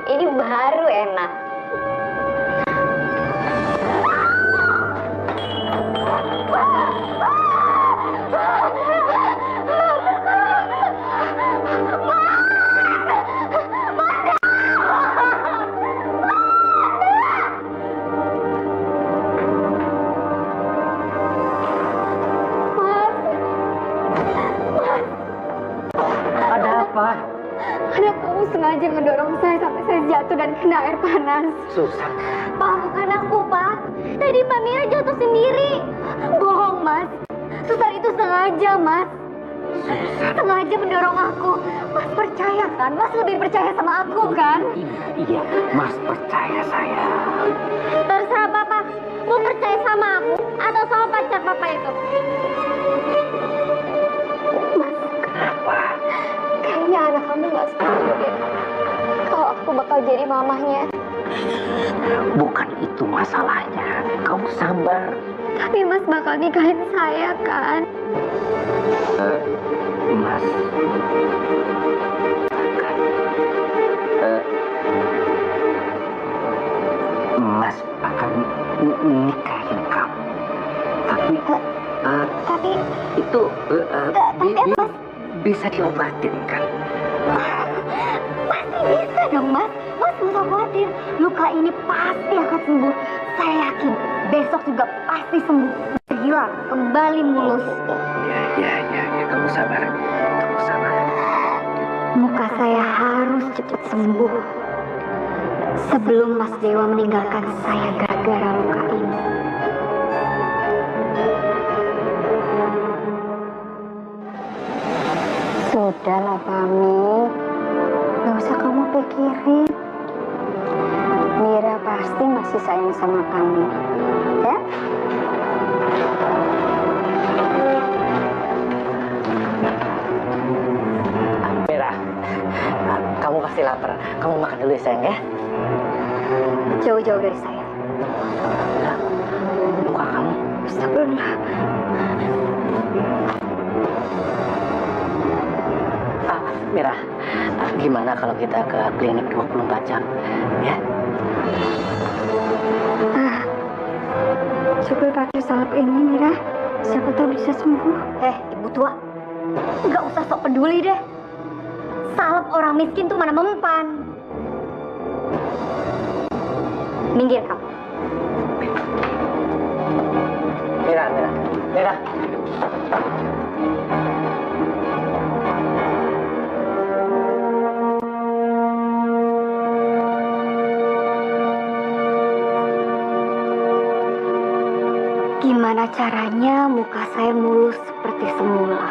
Ini baru enak. Ada apa? Karena kamu sengaja ngedorong saya sampai saya jatuh dan kena air panas. Susan. Pak, bukan aku, Pak. Tadi Mbak Mira jatuh sendiri. Bohong, Mas. Suster itu sengaja, Mas. Sengaja mendorong aku. Mas percaya kan? Mas lebih percaya sama aku kan? Iya, Mas percaya saya. Terserah Papa. Mau percaya sama aku atau sama pacar Papa itu? Mas, Kenapa? kayaknya anak kamu nggak setuju deh. Kalau aku bakal jadi mamahnya. Bukan itu masalahnya. Kamu sabar. Tapi Mas bakal nikahin saya kan? Mas. Mas akan nikahin kamu. Tapi itu bisa diobatin kan? Pasti bisa dong, Mas. Mas nggak usah khawatir. Luka ini pasti akan sembuh. Saya yakin besok juga pasti sembuh. Hilang, kembali mulus. Ya, kamu sabar. Kamu sabar. Muka saya harus cepat sembuh. Sebelum Mas Dewa meninggalkan saya gara-gara luka ini. Sudahlah, Pami. Gak usah kamu pikirin. Mira pasti masih sayang sama kamu. Ya? Mira, kamu pasti lapar. Kamu makan dulu ya, sayang ya. Jauh-jauh dari saya. Muka kamu. Astagfirullah. Mira, gimana kalau kita ke klinik 24 jam? Ya? Coba pakai salep ini, Mira. Siapa tahu bisa sembuh. Ibu tua. Nggak usah sok peduli deh. Salep orang miskin tuh mana mempan. Minggir kamu. Mira. Gimana caranya muka saya mulus seperti semula?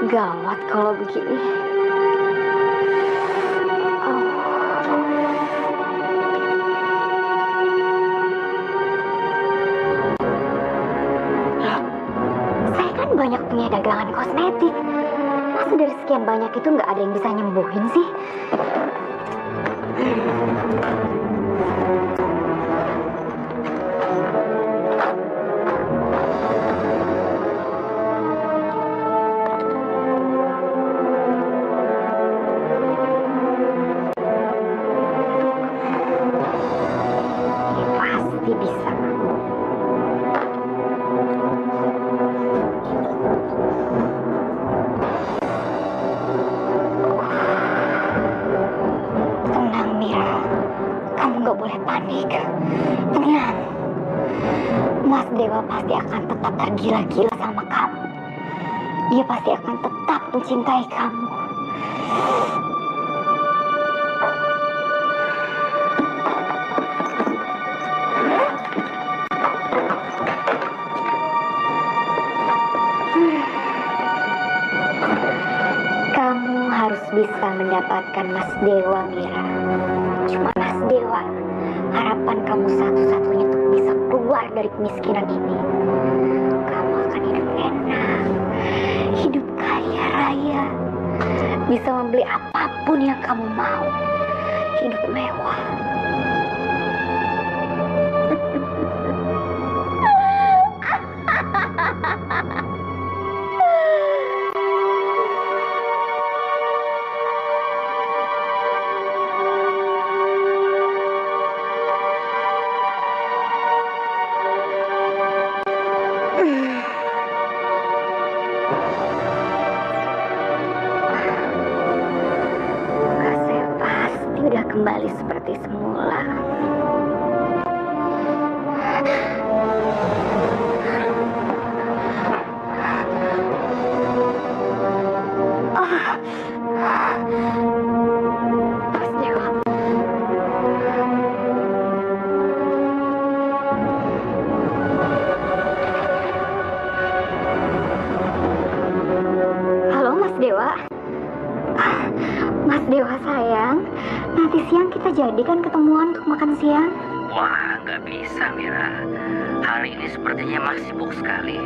Gawat kalau begini. Saya kan banyak punya dagangan kosmetik. Masa dari sekian banyak itu nggak ada yang bisa nyembuhin sih? Pasti bisa. Tenang, Mira. Kamu nggak boleh panik. Tenang. Mas Dewa pasti akan tetap tergila-gila sama kamu. Dia pasti akan tetap mencintai kamu. Kamu harus bisa mendapatkan Mas Dewa, Mira. Cuma Mas Dewa, harapan kamu satu-satunya untuk bisa keluar dari kemiskinan ini. Kamu akan hidup enak, hidup kaya raya, bisa membeli apapun yang kamu mau, hidup mewah. kembali seperti semula. Mas Dewa. Halo Mas Dewa. Mas Dewa sayang, nanti siang kita jadikan ketemuan untuk makan siang. Wah, nggak bisa, Mira. Hari ini sepertinya masih sibuk sekali.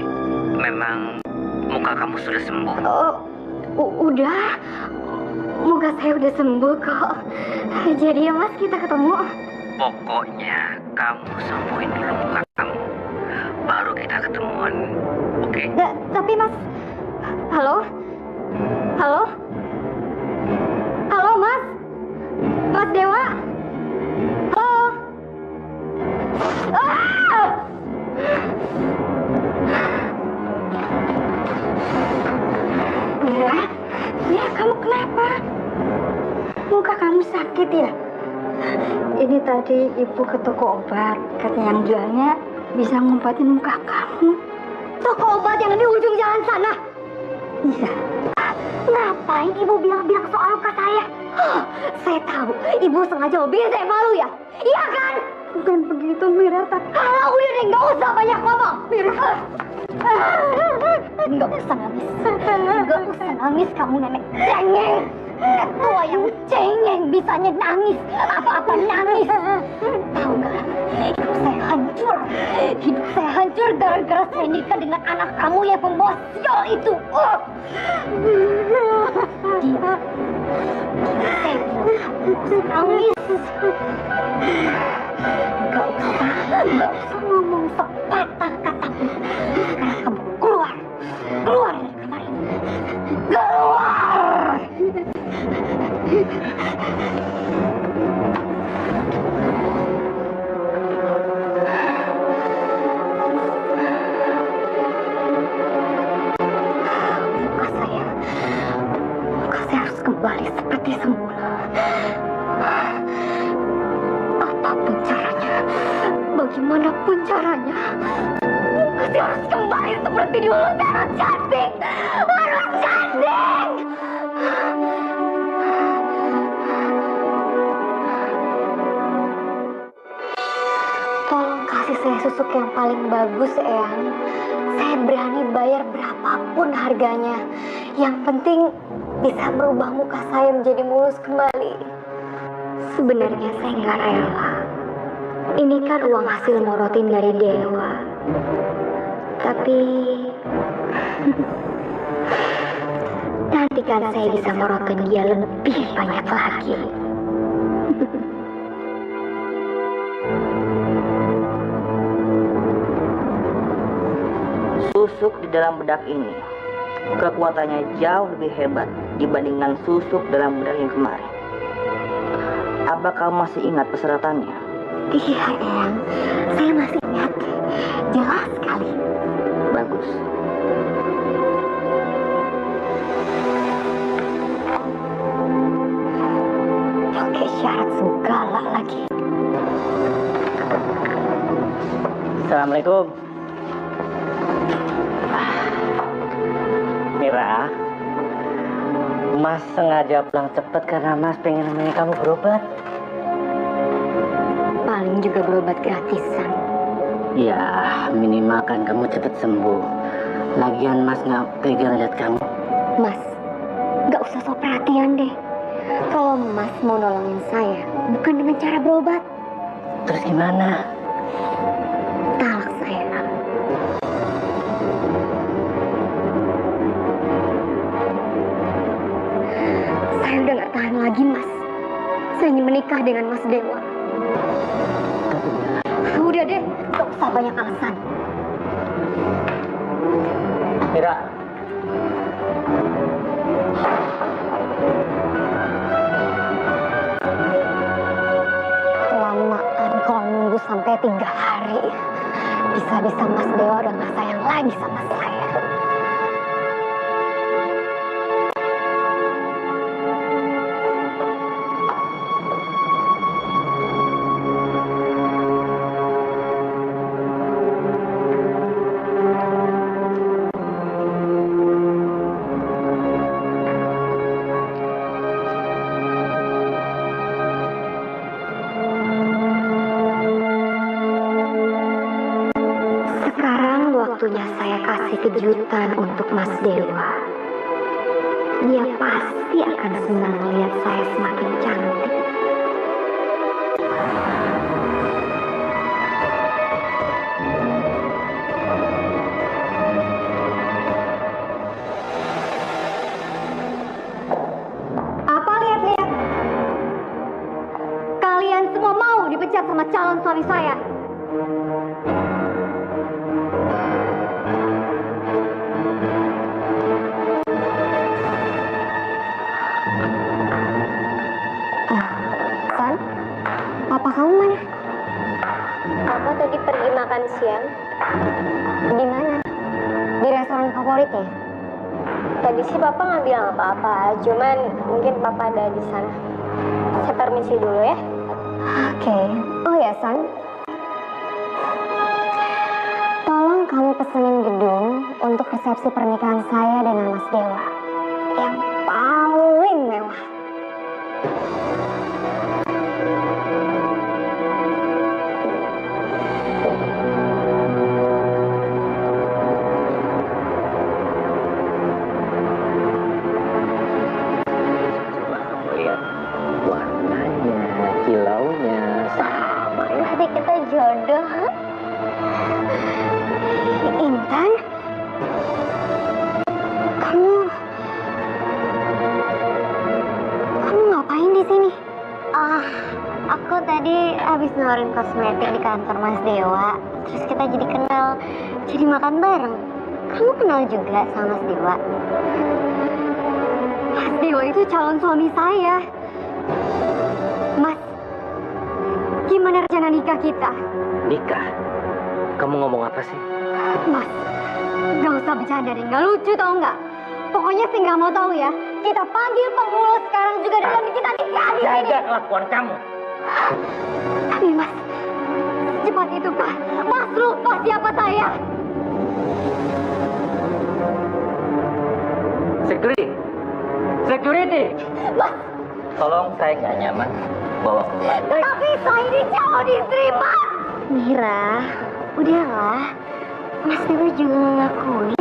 Memang muka kamu sudah sembuh? Oh, udah. Muka saya udah sembuh kok. Jadi ya Mas, kita ketemu. Pokoknya kamu sembuhin dulu muka kamu, baru kita ketemuan. Oke? Tapi Mas, halo? Halo? Halo Mas? Mas Dewa? Halo? Ah! Mira, Mira, kamu kenapa? Muka kamu sakit ya? Ini tadi ibu ke toko obat, katanya yang jualnya bisa ngobatin muka kamu. Toko obat yang di ujung jalan sana. Iya. Ngapain ibu bilang-bilang soal luka saya? Saya tahu, ibu sengaja mau bikin saya malu ya? Iya kan? Bukan begitu Mira, tapi Kalau udah deh, nggak usah banyak ngomong. Mira. Nggak usah nangis. Nggak usah nangis, kamu nenek cengeng. Tua yang cengeng bisanya nangis. Apa-apa nangis. Tahu nggak? Hidup saya hancur. Hidup saya hancur gara-gara saya nikah dengan anak kamu yang pembawa sial itu. Dia. Saya bilang, nangis. Nggak usah ngomong sepatah kata pun. Sekarang kamu keluar dari kamar ini. Keluar! Muka saya harus kembali seperti semula. Apapun caranya, bagaimanapun caranya, saya harus kembali seperti dulu. Saya harus cantik, harus cantik. Tolong kasih saya susuk yang paling bagus, Eyang. Saya berani bayar berapapun harganya. Yang penting bisa merubah muka saya menjadi mulus kembali. Sebenarnya saya nggak rela. Ini kan uang hasil morotin dari Dewa. Tapi nanti kan saya bisa morotin dia lebih banyak lagi. Susuk di dalam bedak ini kekuatannya jauh lebih hebat dibandingkan susuk dalam bedak yang kemarin. Apa kamu masih ingat persyaratannya? Iya, Eyang. Saya masih ingat. Jelas sekali. Bagus. Pakai syarat segala lagi. Assalamualaikum. Mira, Mas sengaja pulang cepat karena Mas pengen nemenin kamu berobat. Paling juga berobat gratisan. Ya, minimal kan kamu cepat sembuh. Lagian Mas nggak tega lihat kamu. Mas, nggak usah sok perhatian deh. Kalau Mas mau nolongin saya, bukan dengan cara berobat. Terus gimana? Talak saya. Saya udah nggak tahan lagi, Mas. Saya ingin menikah dengan Mas Dewa. Udah deh, nggak usah banyak alasan. Mira. Kelamaan kalau nunggu sampai 3 hari. Bisa-bisa Mas Dewa udah nggak sayang lagi sama saya. waktunya saya kasih kejutan untuk Mas Dewa. Dia pasti akan senang lihat saya semakin cantik. Apa lihat-lihat? Kalian semua mau dipecat sama calon suami saya? San, papa kamu mana? Papa tadi pergi makan siang. Di mana? Di restoran favoritnya? Tadi sih papa nggak bilang apa-apa, cuman mungkin papa ada di sana. Saya permisi dulu ya. Oke. Oh ya, San. Tolong kamu pesenin gedung untuk resepsi pernikahan saya dengan Mas Dewa. Yang paling mewah. Coba kamu lihat warnanya, kilaunya sama ya. Berarti kita jodoh. Intan? Kamu ngapain di sini? Aku tadi habis nawarin kosmetik di kantor Mas Dewa. Terus kita jadi kenal, jadi makan bareng. Kamu kenal juga sama Mas Dewa? Mas Dewa itu calon suami saya. Mas, gimana rencana nikah kita? Nikah? Kamu ngomong apa sih? Mas, gak usah bercanda deh, gak lucu tau nggak? Pokoknya sih nggak mau tahu ya. Kita panggil penghulu sekarang juga dan kita nikah di sini. Jaga kelakuan kamu. Tapi Mas, cepat itu kah? Mas lupa siapa saya? Security. Security. Mas, Tolong, saya nggak nyaman bawa keluar. tapi saya ini calon istri Mas. Mira, udahlah. Mas Dewa juga ngakuin.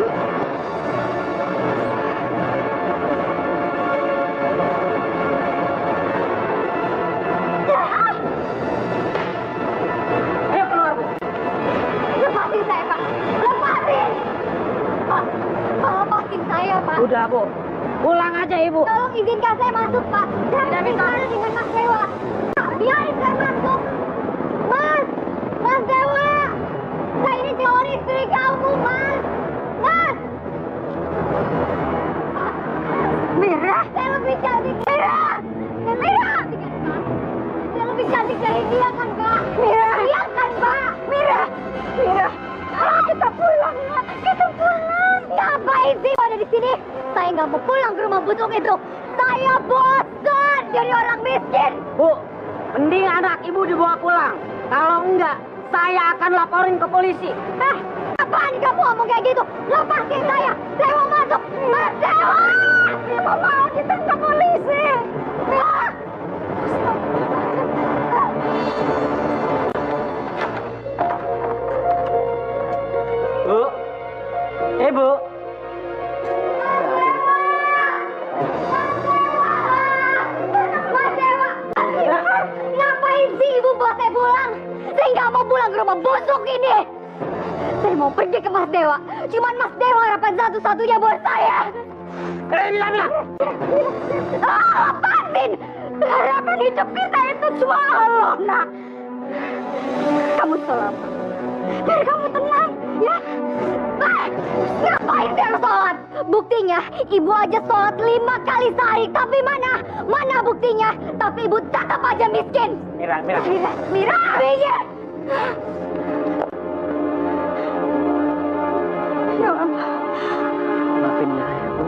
Ayo keluar, Bu. Lepasin saya, Pak. Lepasin. Pak, lepasin saya, Pak. Udah, Bu. Pulang aja, Ibu. Tolong izinkan saya masuk, Pak. Saya bicara dengan Mas Dewa. Pak, biarin saya masuk. Mas, Mas Dewa. Saya ini calon istri kamu, Mas. Mas. Mira, saya lebih cantik. Mira. Mira. Saya lebih cantik dari dia kan, Pak? Mira. Iya kan, Pak? Mira. Mira. Ayo kita pulang ya. Kita pulang. Ngapain sih ada di sini? Saya nggak mau pulang ke rumah busuk itu. Saya bosan jadi orang miskin. Bu, mending anak Ibu dibawa pulang. Kalau enggak, saya akan laporin ke polisi. Apaan kamu ngomong kayak gitu? Lepasin saya. Saya mau masuk. Mas Dewa. Saya mau ditangkap polisi. Bu. Ibu. Mas Dewa. Ngapain sih ibu bawa saya pulang? Saya nggak mau pulang ke rumah busuk ini. Saya mau pergi ke Mas Dewa. Cuman Mas Dewa harapan satu-satunya buat saya. Mila. Lepasin! Harapan hidup kita itu cuma Allah, nak. Kamu sholat. Biar kamu tenang, ya. Ngapain dia sholat? Buktinya, ibu aja sholat 5 kali sehari. Tapi mana buktinya? Tapi ibu tetap aja miskin. Mira. Mira. Ya Allah. Maafin Mira ya, Bu.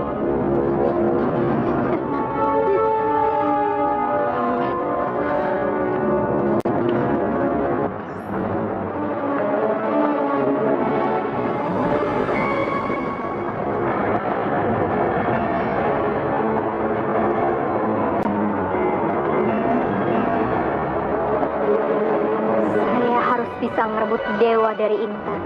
Saya harus bisa merebut Dewa dari Intan.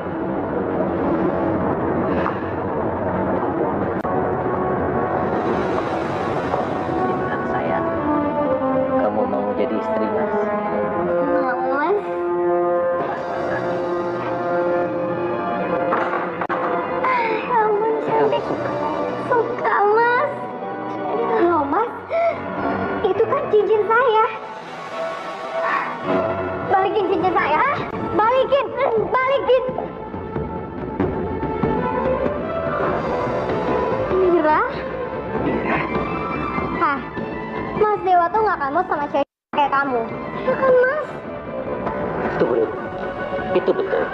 nggak akan mau sama cewek kayak kamu. Ya kan, Mas? Tunggu dulu. Itu betul.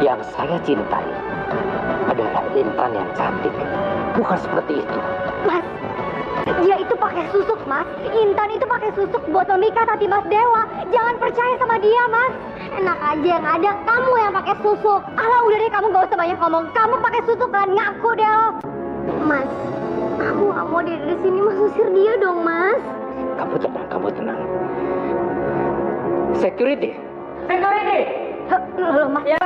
Yang saya cintai adalah Intan yang cantik. Bukan seperti itu. Mas, dia itu pakai susuk, Mas. Intan itu pakai susuk buat memikat hati Mas Dewa. Jangan percaya sama dia, Mas. Enak aja yang ada kamu yang pakai susuk. Alah, udah deh, kamu gak usah banyak ngomong. Kamu pakai susuk kan, ngaku deh lo. Mas, aku gak mau dia dari sini. Mas, usir dia dong, Mas. Kamu tenang, kamu tenang. Security. Loh, Mas. Ya.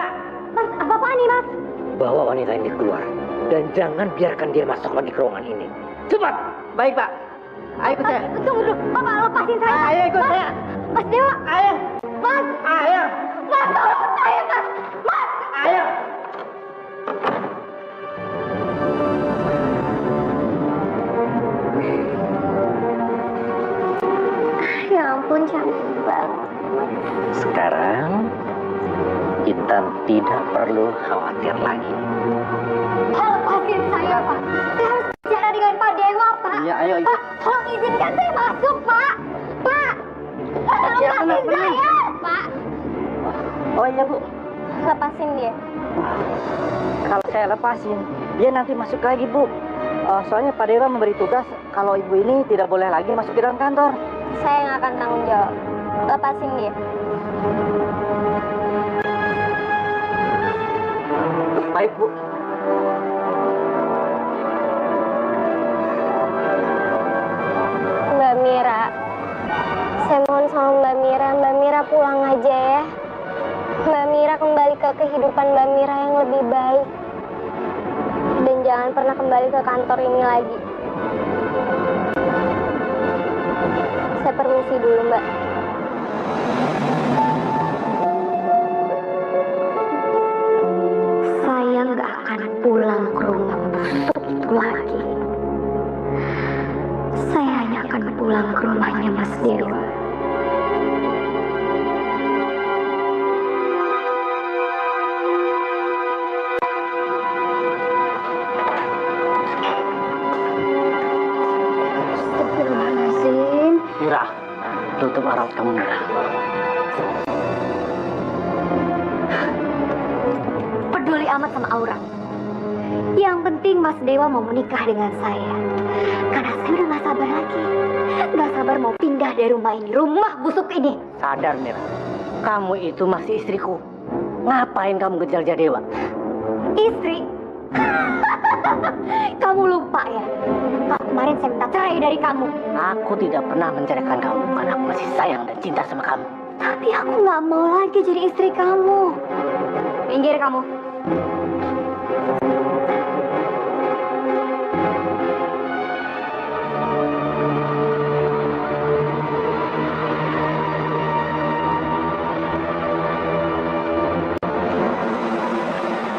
Mas, apa-apaan nih, Mas? Bawa wanita ini keluar. Dan jangan biarkan dia masuk lagi ke ruangan ini. Cepat. Baik, Pak. Ayo ikut saya. Tunggu dulu, Bapak lepasin saya. Ayo ikut Mas. saya. Mas Dewa. Ayo. Mas. Ayo. Mas, tolong saya, Mas. Mas. Ayo. Ya ampun, cantik banget. Sekarang Intan tidak perlu khawatir lagi. Lepasin saya, Pak. Saya harus bicara dengan Pak Dewa, Pak. Iya, ayo ikut. Pak, tolong izinkan saya masuk, Pak. Pak. Lepasin saya, Pak. Oh iya Bu, Lepasin dia. kalau saya lepasin, dia nanti masuk lagi Bu. Soalnya Pak Dewa memberi tugas kalau ibu ini tidak boleh lagi masuk ke dalam kantor. Saya yang akan tanggung jawab. Lepasin dia. Baik Bu. Mbak Mira, saya mohon sama Mbak Mira pulang aja ya. Mbak Mira kembali ke kehidupan Mbak Mira yang lebih baik. Dan jangan pernah kembali ke kantor ini lagi. Saya permisi dulu, Mbak. Saya nggak akan pulang ke rumah busuk itu lagi. Saya hanya akan pulang ke rumahnya Mas Dewa. Astagfirullahaladzim. Mira, tutup aurat kamu, Mira. Peduli amat sama aurat. Yang penting Mas Dewa mau menikah dengan saya. Karena saya udah gak sabar lagi. Gak sabar mau pindah dari rumah ini. Rumah busuk ini. Sadar, Mira. Kamu itu masih istriku. Ngapain kamu kejar Jadewa? Istri. Kamu lupa ya. Kalau kemarin saya minta cerai dari kamu. Aku tidak pernah menceraikan kamu karena aku masih sayang dan cinta sama kamu. Tapi aku gak mau lagi jadi istri kamu. Minggir kamu.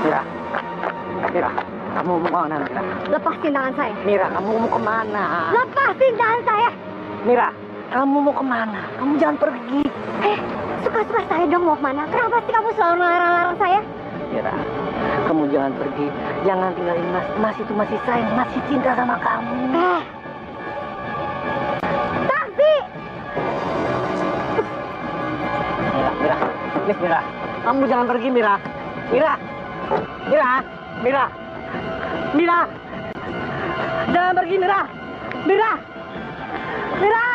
Mira, Mira, kamu mau kemana, Mira? Lepasin tangan saya. Mira, kamu mau kemana? Lepasin tangan saya. Mira, kamu mau kemana? Kamu jangan pergi. Suka-suka saya dong mau kemana? Kenapa sih kamu selalu melarang-larang saya? Mira, kamu jangan pergi. Jangan tinggalin Mas. Mas itu masih sayang, masih cinta sama kamu. Tapi Mira, Mira, please Mira. Kamu jangan pergi, Mira. Mira, Mira, Mira, Mira. Jangan pergi, Mira. Mira, Mira.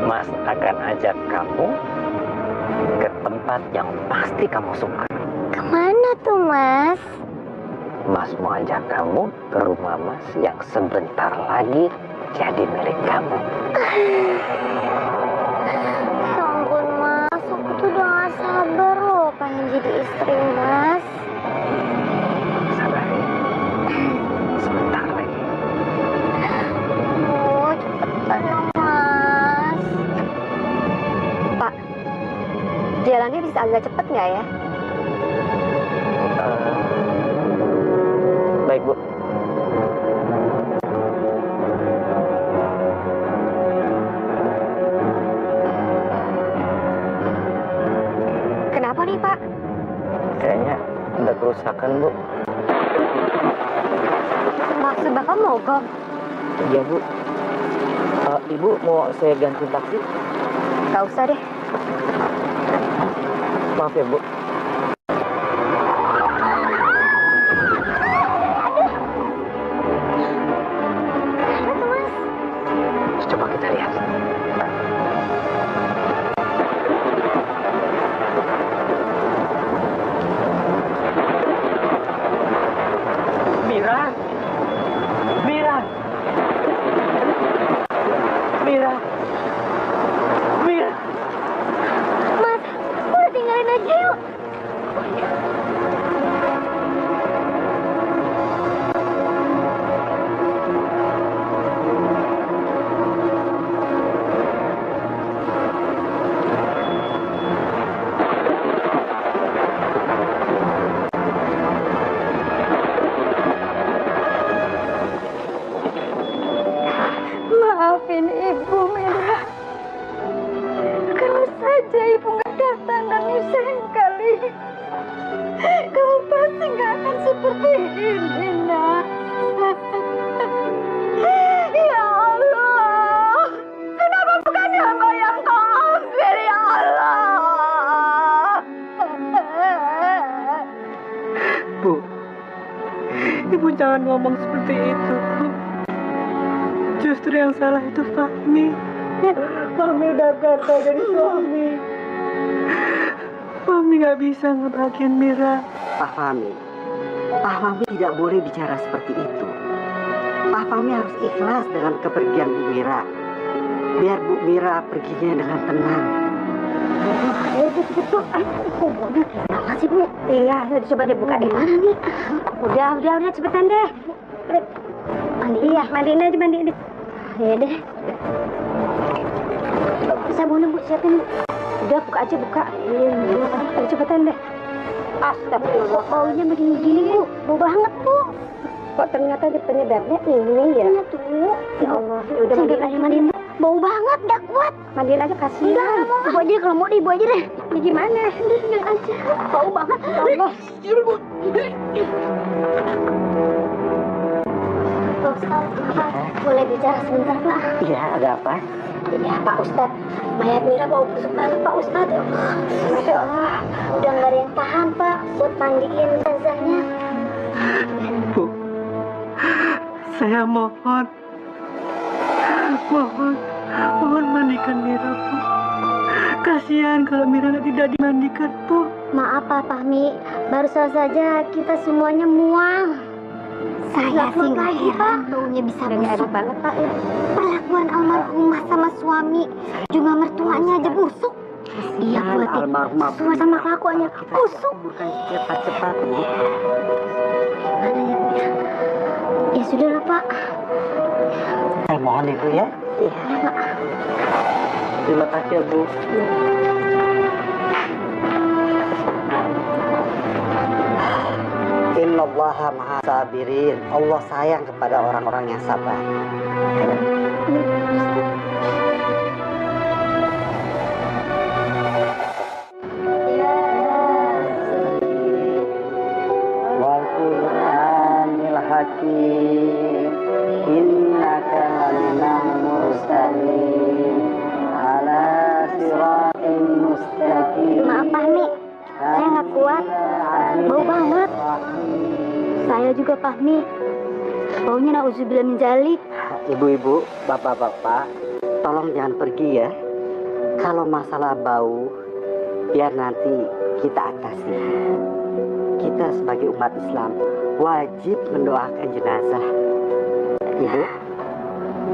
Mas akan ajak kamu ke tempat yang pasti kamu suka. kemana tuh, Mas? Mas mau ajak kamu ke rumah Mas yang sebentar lagi jadi milik kamu. Ya ampun, Mas. Aku tuh udah gak sabar loh pengen jadi istri Mas. Sabar ya. Sebentar lagi. Oh, cepetan dong, Mas. Pak, jalannya bisa agak cepet nggak ya? Baik, Bu. makan, Bu. Maksud Bapak mogok? Iya, Bu. Ibu mau saya ganti taksi? Gak usah deh. Maaf ya, Bu. Coba kita lihat. Mira. Mira. Mira. Mira. Mas, udah tinggalin aja yuk. Maafin Ibu, Mira. Kalau saja Ibu nggak datang dan nyusahin kali, kamu pasti nggak akan seperti ini, Nak. Ya Allah, kenapa bukan hamba yang kau ambil, ya Allah? Bu, Ibu jangan ngomong seperti itu, Bu. Justru yang salah itu Fahmi. Fahmi udah gagal jadi suami. Fahmi gak bisa ngebahagiain Mira. Pak Fahmi tidak boleh bicara seperti itu. Pak Fahmi harus ikhlas dengan kepergian Bu Mira. Biar Bu Mira perginya dengan tenang. Apa sih, Bu? Iya, coba deh buka deh. Mana nih? Udah, cepetan deh. Mandiin aja. Ya deh. Sabunnya, Bu, siapin, Bu. Udah, buka aja. Iya, cepetan deh. Astagfirullah, baunya begini-begini, Bu. Bau banget, Bu. Kok ternyata penyebabnya ini ya? Iya tuh. Ya Allah, udah mandiin. Bau banget, gak kuat. Mandiin aja, kasihan. Ibu aja, kalau mau ibu aja deh. Ini gimana? Tinggal aja. Bau banget, ya Allah. Pak Ustadz, boleh bicara sebentar, Pak? Iya, ada apa? Iya, Pak Ustadz. Mayat Mira bau busuk banget, Pak Ustadz. Masya Allah, udah nggak ada yang tahan, Pak, buat mandiin jenazahnya. Bu, saya mohon mandikan Mira, Bu. Kasihan kalau Mira tidak dimandikan, Bu. Maaf, Pak Fahmi. Baru saja kita semuanya mual. Saya sih nggak heran baunya bisa busuk banget, Pak. Perlakuan almarhumah sama suami, juga mertuanya aja busuk. Dia buat semua sama kelakuannya busuk. Bukan cepat-cepat, Bu. Mana ya, Bu? Ya sudah lah, Pak. Saya mohon Ibu ya. Iya, Pak. Terima kasih, Bu. Innallaha maha sabirin. Allah sayang kepada orang-orang yang sabar. Wal Qur'anil Hakim. Innaka laminal mursalin ala siratin mustaqim. Maaf, Fahmi. Saya nggak kuat. Bau banget. Saya juga, Fahmi. Baunya na'udzubillah min dzalik. Ibu-ibu, bapak-bapak, tolong jangan pergi ya. Kalau masalah bau, biar nanti kita atasi. Kita sebagai umat Islam wajib mendoakan jenazah. Ibu,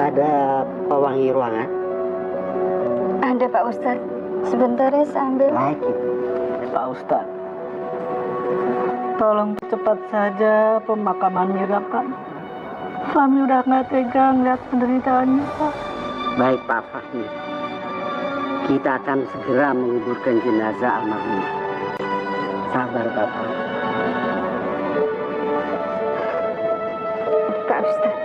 ada pewangi ruangan? Ada, Pak Ustadz. Sebentar ya, saya ambil. Baik, Ibu. Pak Ustadz, tolong cepat saja pemakaman Mira, Pak. Fahmi udah nggak tega ngeliat penderitaannya, Pak. Baik, Pak Fahmi. Kita akan segera menguburkan jenazah almarhum. Sabar, Bapak. Pak Ustadz.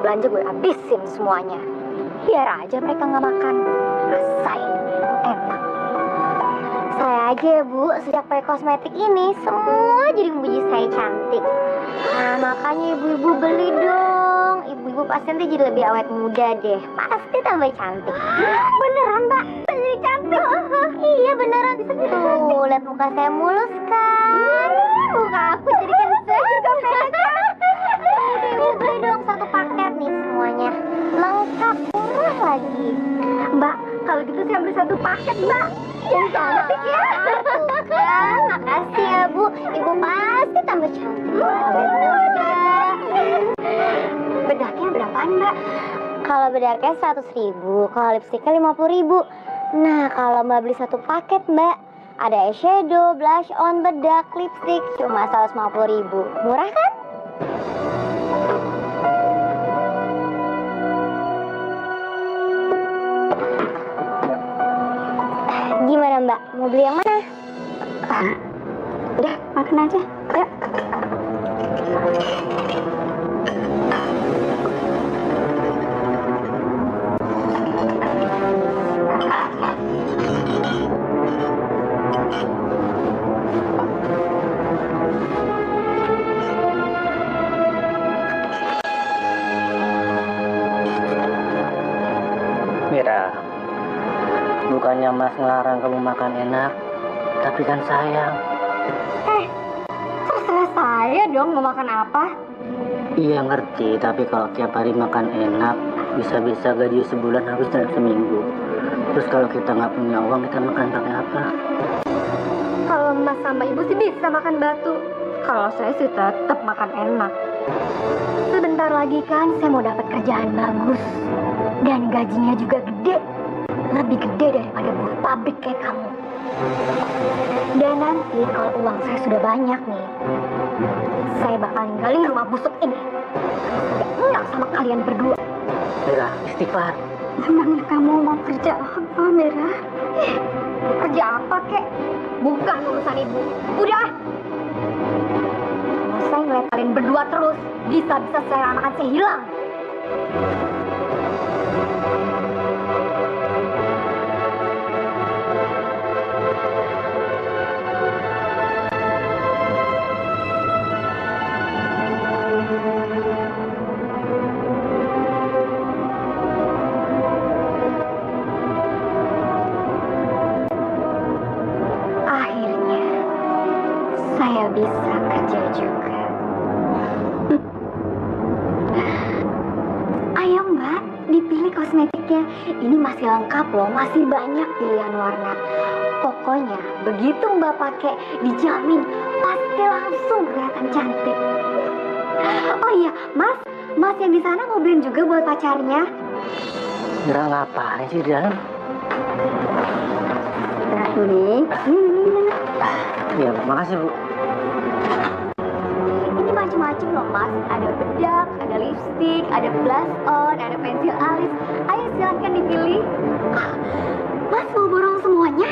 uang belanja gue habisin semuanya. Biar aja mereka nggak makan. Rasain, enak. Saya aja ya Bu, sejak pakai kosmetik ini semua jadi memuji saya cantik. Nah makanya ibu-ibu beli dong. Ibu-ibu pasti nanti jadi lebih awet muda deh. Pasti tambah cantik. Beneran Mbak? Jadi cantik? Iya beneran. Tuh, lihat muka saya mulus kan? Muka aku jadi kan saya juga pengen cantik. Ibu beli dong satu paket nih semuanya. Lengkap, murah lagi. Mbak, kalau gitu saya beli satu paket Mbak. Yang cantik ya. Tuh kan, makasih ya Bu. Ibu pasti tambah cantik. Awet muda. Bedaknya berapaan Mbak? Kalau bedaknya 100.000, kalau lipstiknya 50.000. Nah kalau Mbak beli satu paket Mbak, ada eyeshadow, blush on, bedak, lipstik cuma 150.000. Murah kan? Gimana Mbak? Mau beli yang mana? Udah, makan aja. Yuk. Mira, bukannya Mas ngelarang kamu makan enak, tapi kan sayang. Terserah saya dong mau makan apa. Iya ngerti, tapi kalau tiap hari makan enak, bisa-bisa gaji sebulan habis dalam seminggu. Terus kalau kita nggak punya uang, kita makan pakai apa? Kalau Mas sama Ibu sih bisa makan batu. Kalau saya sih tetap makan enak. Sebentar lagi kan saya mau dapat kerjaan bagus. Dan gajinya juga gede. Lebih gede daripada buruh pabrik kayak kamu. Dan nanti kalau uang saya sudah banyak nih, saya bakal ninggalin rumah busuk ini. Saya enak sama kalian berdua. Mira, istighfar. Emangnya kamu mau kerja apa, Mira? Kerja apa kek? Bukan urusan Ibu. Udah. Kalau saya ngeliat kalian berdua terus, bisa-bisa saya akan saya hilang. Akhirnya, saya bisa kerja juga. Ayo Mbak, dipilih kosmetiknya. Ini masih lengkap loh, masih banyak pilihan warna. Pokoknya begitu Mbak pakai, dijamin pasti langsung kelihatan cantik. Oh iya, Mas yang di sana mau beliin juga buat pacarnya. Mira ngapain sih di dalam? Nah, ini. Iya, makasih Bu. Ini macam-macam loh Mas, ada bedak, ada lipstik, ada blush on, ada pensil alis. Ayo silahkan dipilih. Mas mau borong semuanya?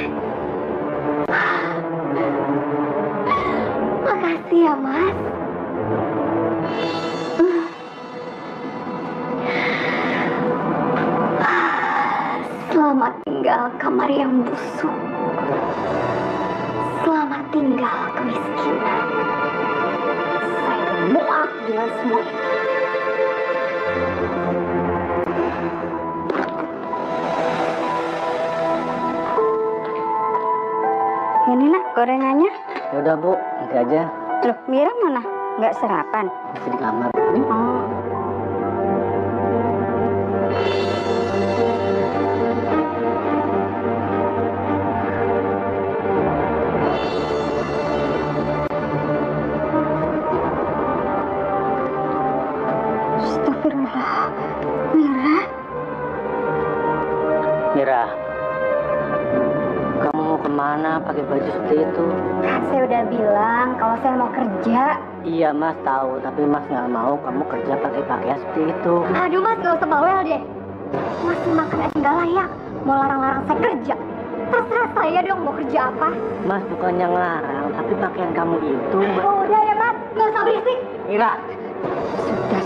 Makasih ya Mas. Selamat tinggal kamar yang busuk. Selamat tinggal kemiskinan. Saya muak dengan semua ini. Ini nak gorengannya. Yaudah Bu, nanti aja. Loh, Mira mana? Nggak sarapan? Masih di kamar. Oh. Astagfirullah. Mira? Mira, kamu mau kemana pakai baju seperti itu? Kan saya udah bilang kalau saya mau kerja. Iya Mas tahu, tapi Mas nggak mau kamu kerja pakai pakaian seperti itu. Aduh Mas, gak usah bawel deh. Masih makan aja nggak layak. Mau larang-larang saya kerja. Terserah saya dong mau kerja apa. Mas bukannya ngelarang, tapi pakaian kamu itu. Oh, udah ya Mas, gak usah berisik. Mira,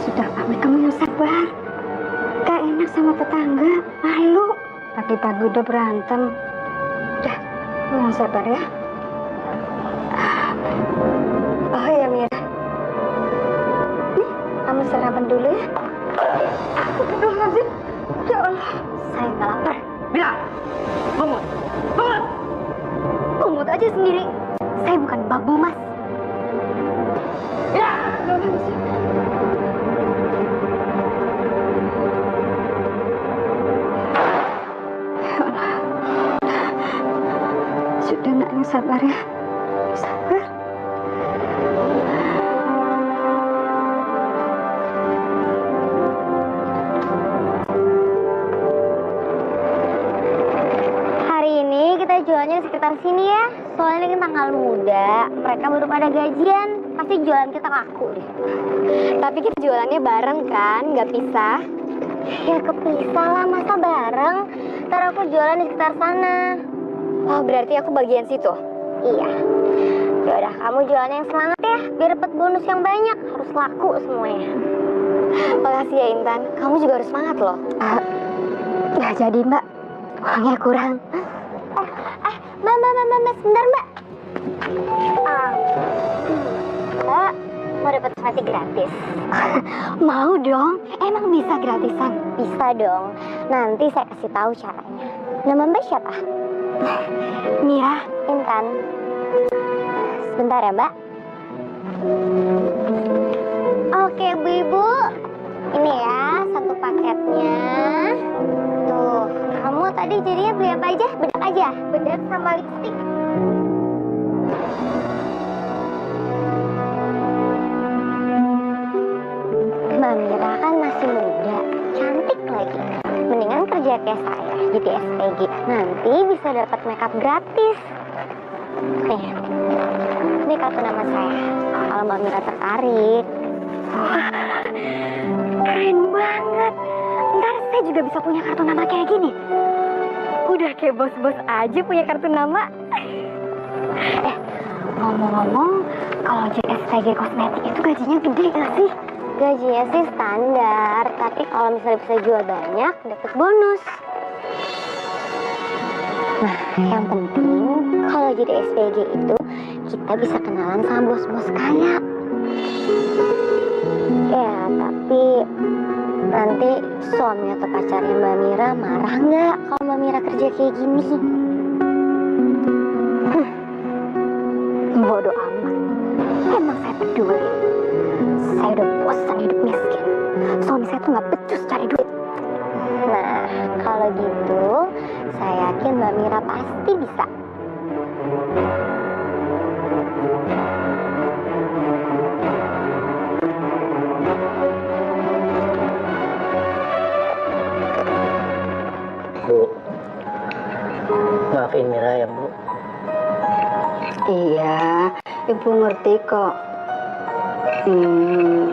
Sudah, Fahmi, kamu yang sabar. Gak enak sama tetangga, malu. Pagi-pagi udah berantem. Udah, kamu yang sabar ya. Oh ya, Mira. Nih, kamu sarapan dulu ya. Astagfirullahaladzim. Ya Allah, saya nggak lapar. Mira, bangun. Pungut aja sendiri. Saya bukan babu, Mas. Mira. Sudah, nak, yang sabar ya. Sabar. Hari ini kita jualannya di sekitar sini ya. Soalnya ini tanggal muda, mereka baru pada gajian. Pasti jualan kita laku deh. Tapi kita jualannya bareng kan, nggak pisah. Ya kepisah lah, masa bareng? Ntar aku jualan di sekitar sana. Oh, berarti aku bagian situ? Iya. Yaudah, kamu jualannya yang semangat ya, biar dapat bonus yang banyak. Harus laku semuanya. Makasih ya Intan, kamu juga harus semangat loh. Nggak jadi, Mbak. Uangnya kurang. Mbak, sebentar Mbak. Mbak, mau dapat mati gratis? Mau dong, emang bisa gratisan? Bisa dong, nanti saya kasih tahu caranya. Nama Mbak siapa? Mira. Intan. Sebentar ya Mbak. Oke Bu-ibu, ini ya satu paketnya. Tuh, kamu tadi jadinya beli apa aja? Bedak aja? Bedak sama lipstick. Mbak Mira kan masih muda, cantik lagi. Mendingan kerja kayak saya, jadi SPG. Nanti bisa dapat makeup gratis. Nih, ini kartu nama saya. Kalau Mbak Mira tertarik. Wah, keren banget. Ntar saya juga bisa punya kartu nama kayak gini. Udah kayak bos-bos aja punya kartu nama. Ngomong-ngomong, kalau jadi SPG kosmetik itu gajinya gede nggak sih? Gajinya sih standar, tapi kalau misalnya bisa jual banyak, dapat bonus. Nah, yang penting kalau jadi SPG itu kita bisa kenalan sama bos-bos kaya. Ya, tapi nanti suami atau pacarnya Mbak Mira marah nggak kalau Mbak Mira kerja kayak gini? Bodoh amat. Emang saya peduli. Saya udah bosan hidup miskin. Suami saya tuh nggak becus cari duit. Nah, kalau gitu, saya yakin Mbak Mira pasti bisa. Bu, maafin Mira ya Bu. Iya, Ibu ngerti kok.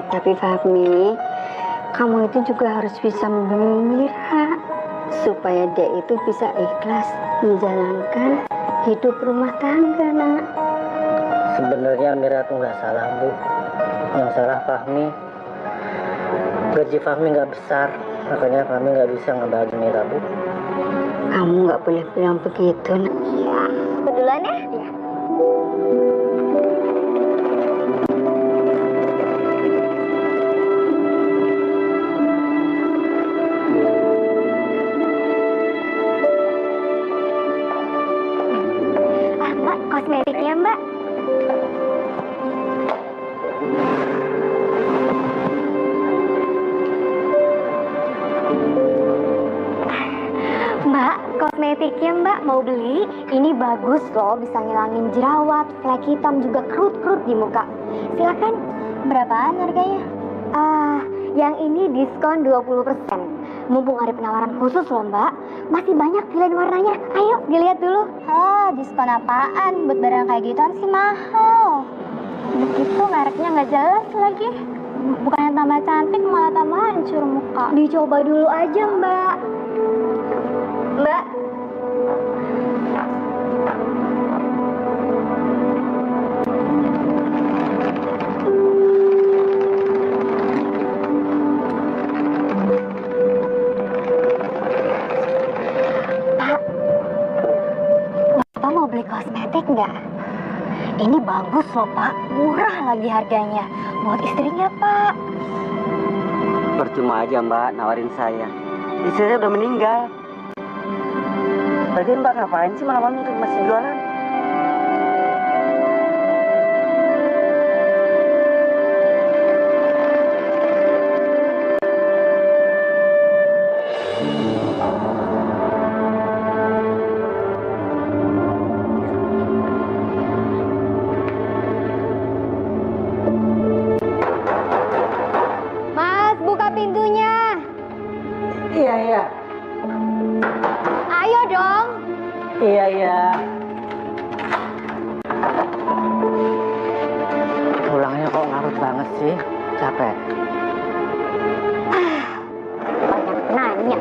Tapi Fahmi, kamu itu juga harus bisa membimbing Mira supaya dia itu bisa ikhlas menjalankan hidup rumah tangga, nak. Sebenarnya Mira tuh nggak salah Bu. Yang salah Fahmi. Gaji Fahmi nggak besar, makanya Fahmi nggak bisa ngebahagiain Mira Bu. Kamu nggak boleh bilang begitu, nak. Iya, aku duluan ya. Iya. Mbak, kosmetiknya, Mbak. Mbak, kosmetiknya Mbak mau beli? Ini bagus loh, bisa ngilangin jerawat, flek hitam, juga kerut-kerut di muka. Silakan, berapaan harganya? Yang ini diskon 20%. Mumpung ada penawaran khusus loh Mbak, masih banyak pilihan warnanya. Ayo dilihat dulu. Diskon apaan? Buat barang kayak gituan sih mahal. Begitu mereknya nggak jelas lagi. Bukannya tambah cantik malah tambah hancur muka. Dicoba dulu aja Mbak. Mbak. nggak? Ini bagus loh Pak, murah lagi harganya. Buat istrinya Pak. Percuma aja Mbak nawarin saya. Istri saya udah meninggal. Lagian Mbak ngapain sih malam-malam masih jualan? Mas, buka pintunya. Iya, iya. Ayo dong. Iya, iya. Pulangnya kok ngarut banget sih? Capek. Banyak nanya.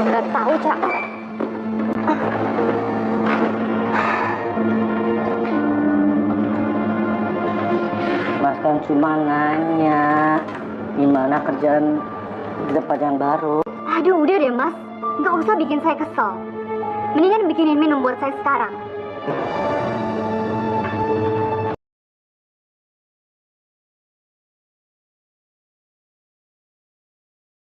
Nggak tahu capek. Mas kan cuma nanya gimana kerjaan di tempat yang baru. Aduh, udah deh Mas. Nggak usah bikin saya kesel. Mendingan bikinin minum buat saya sekarang.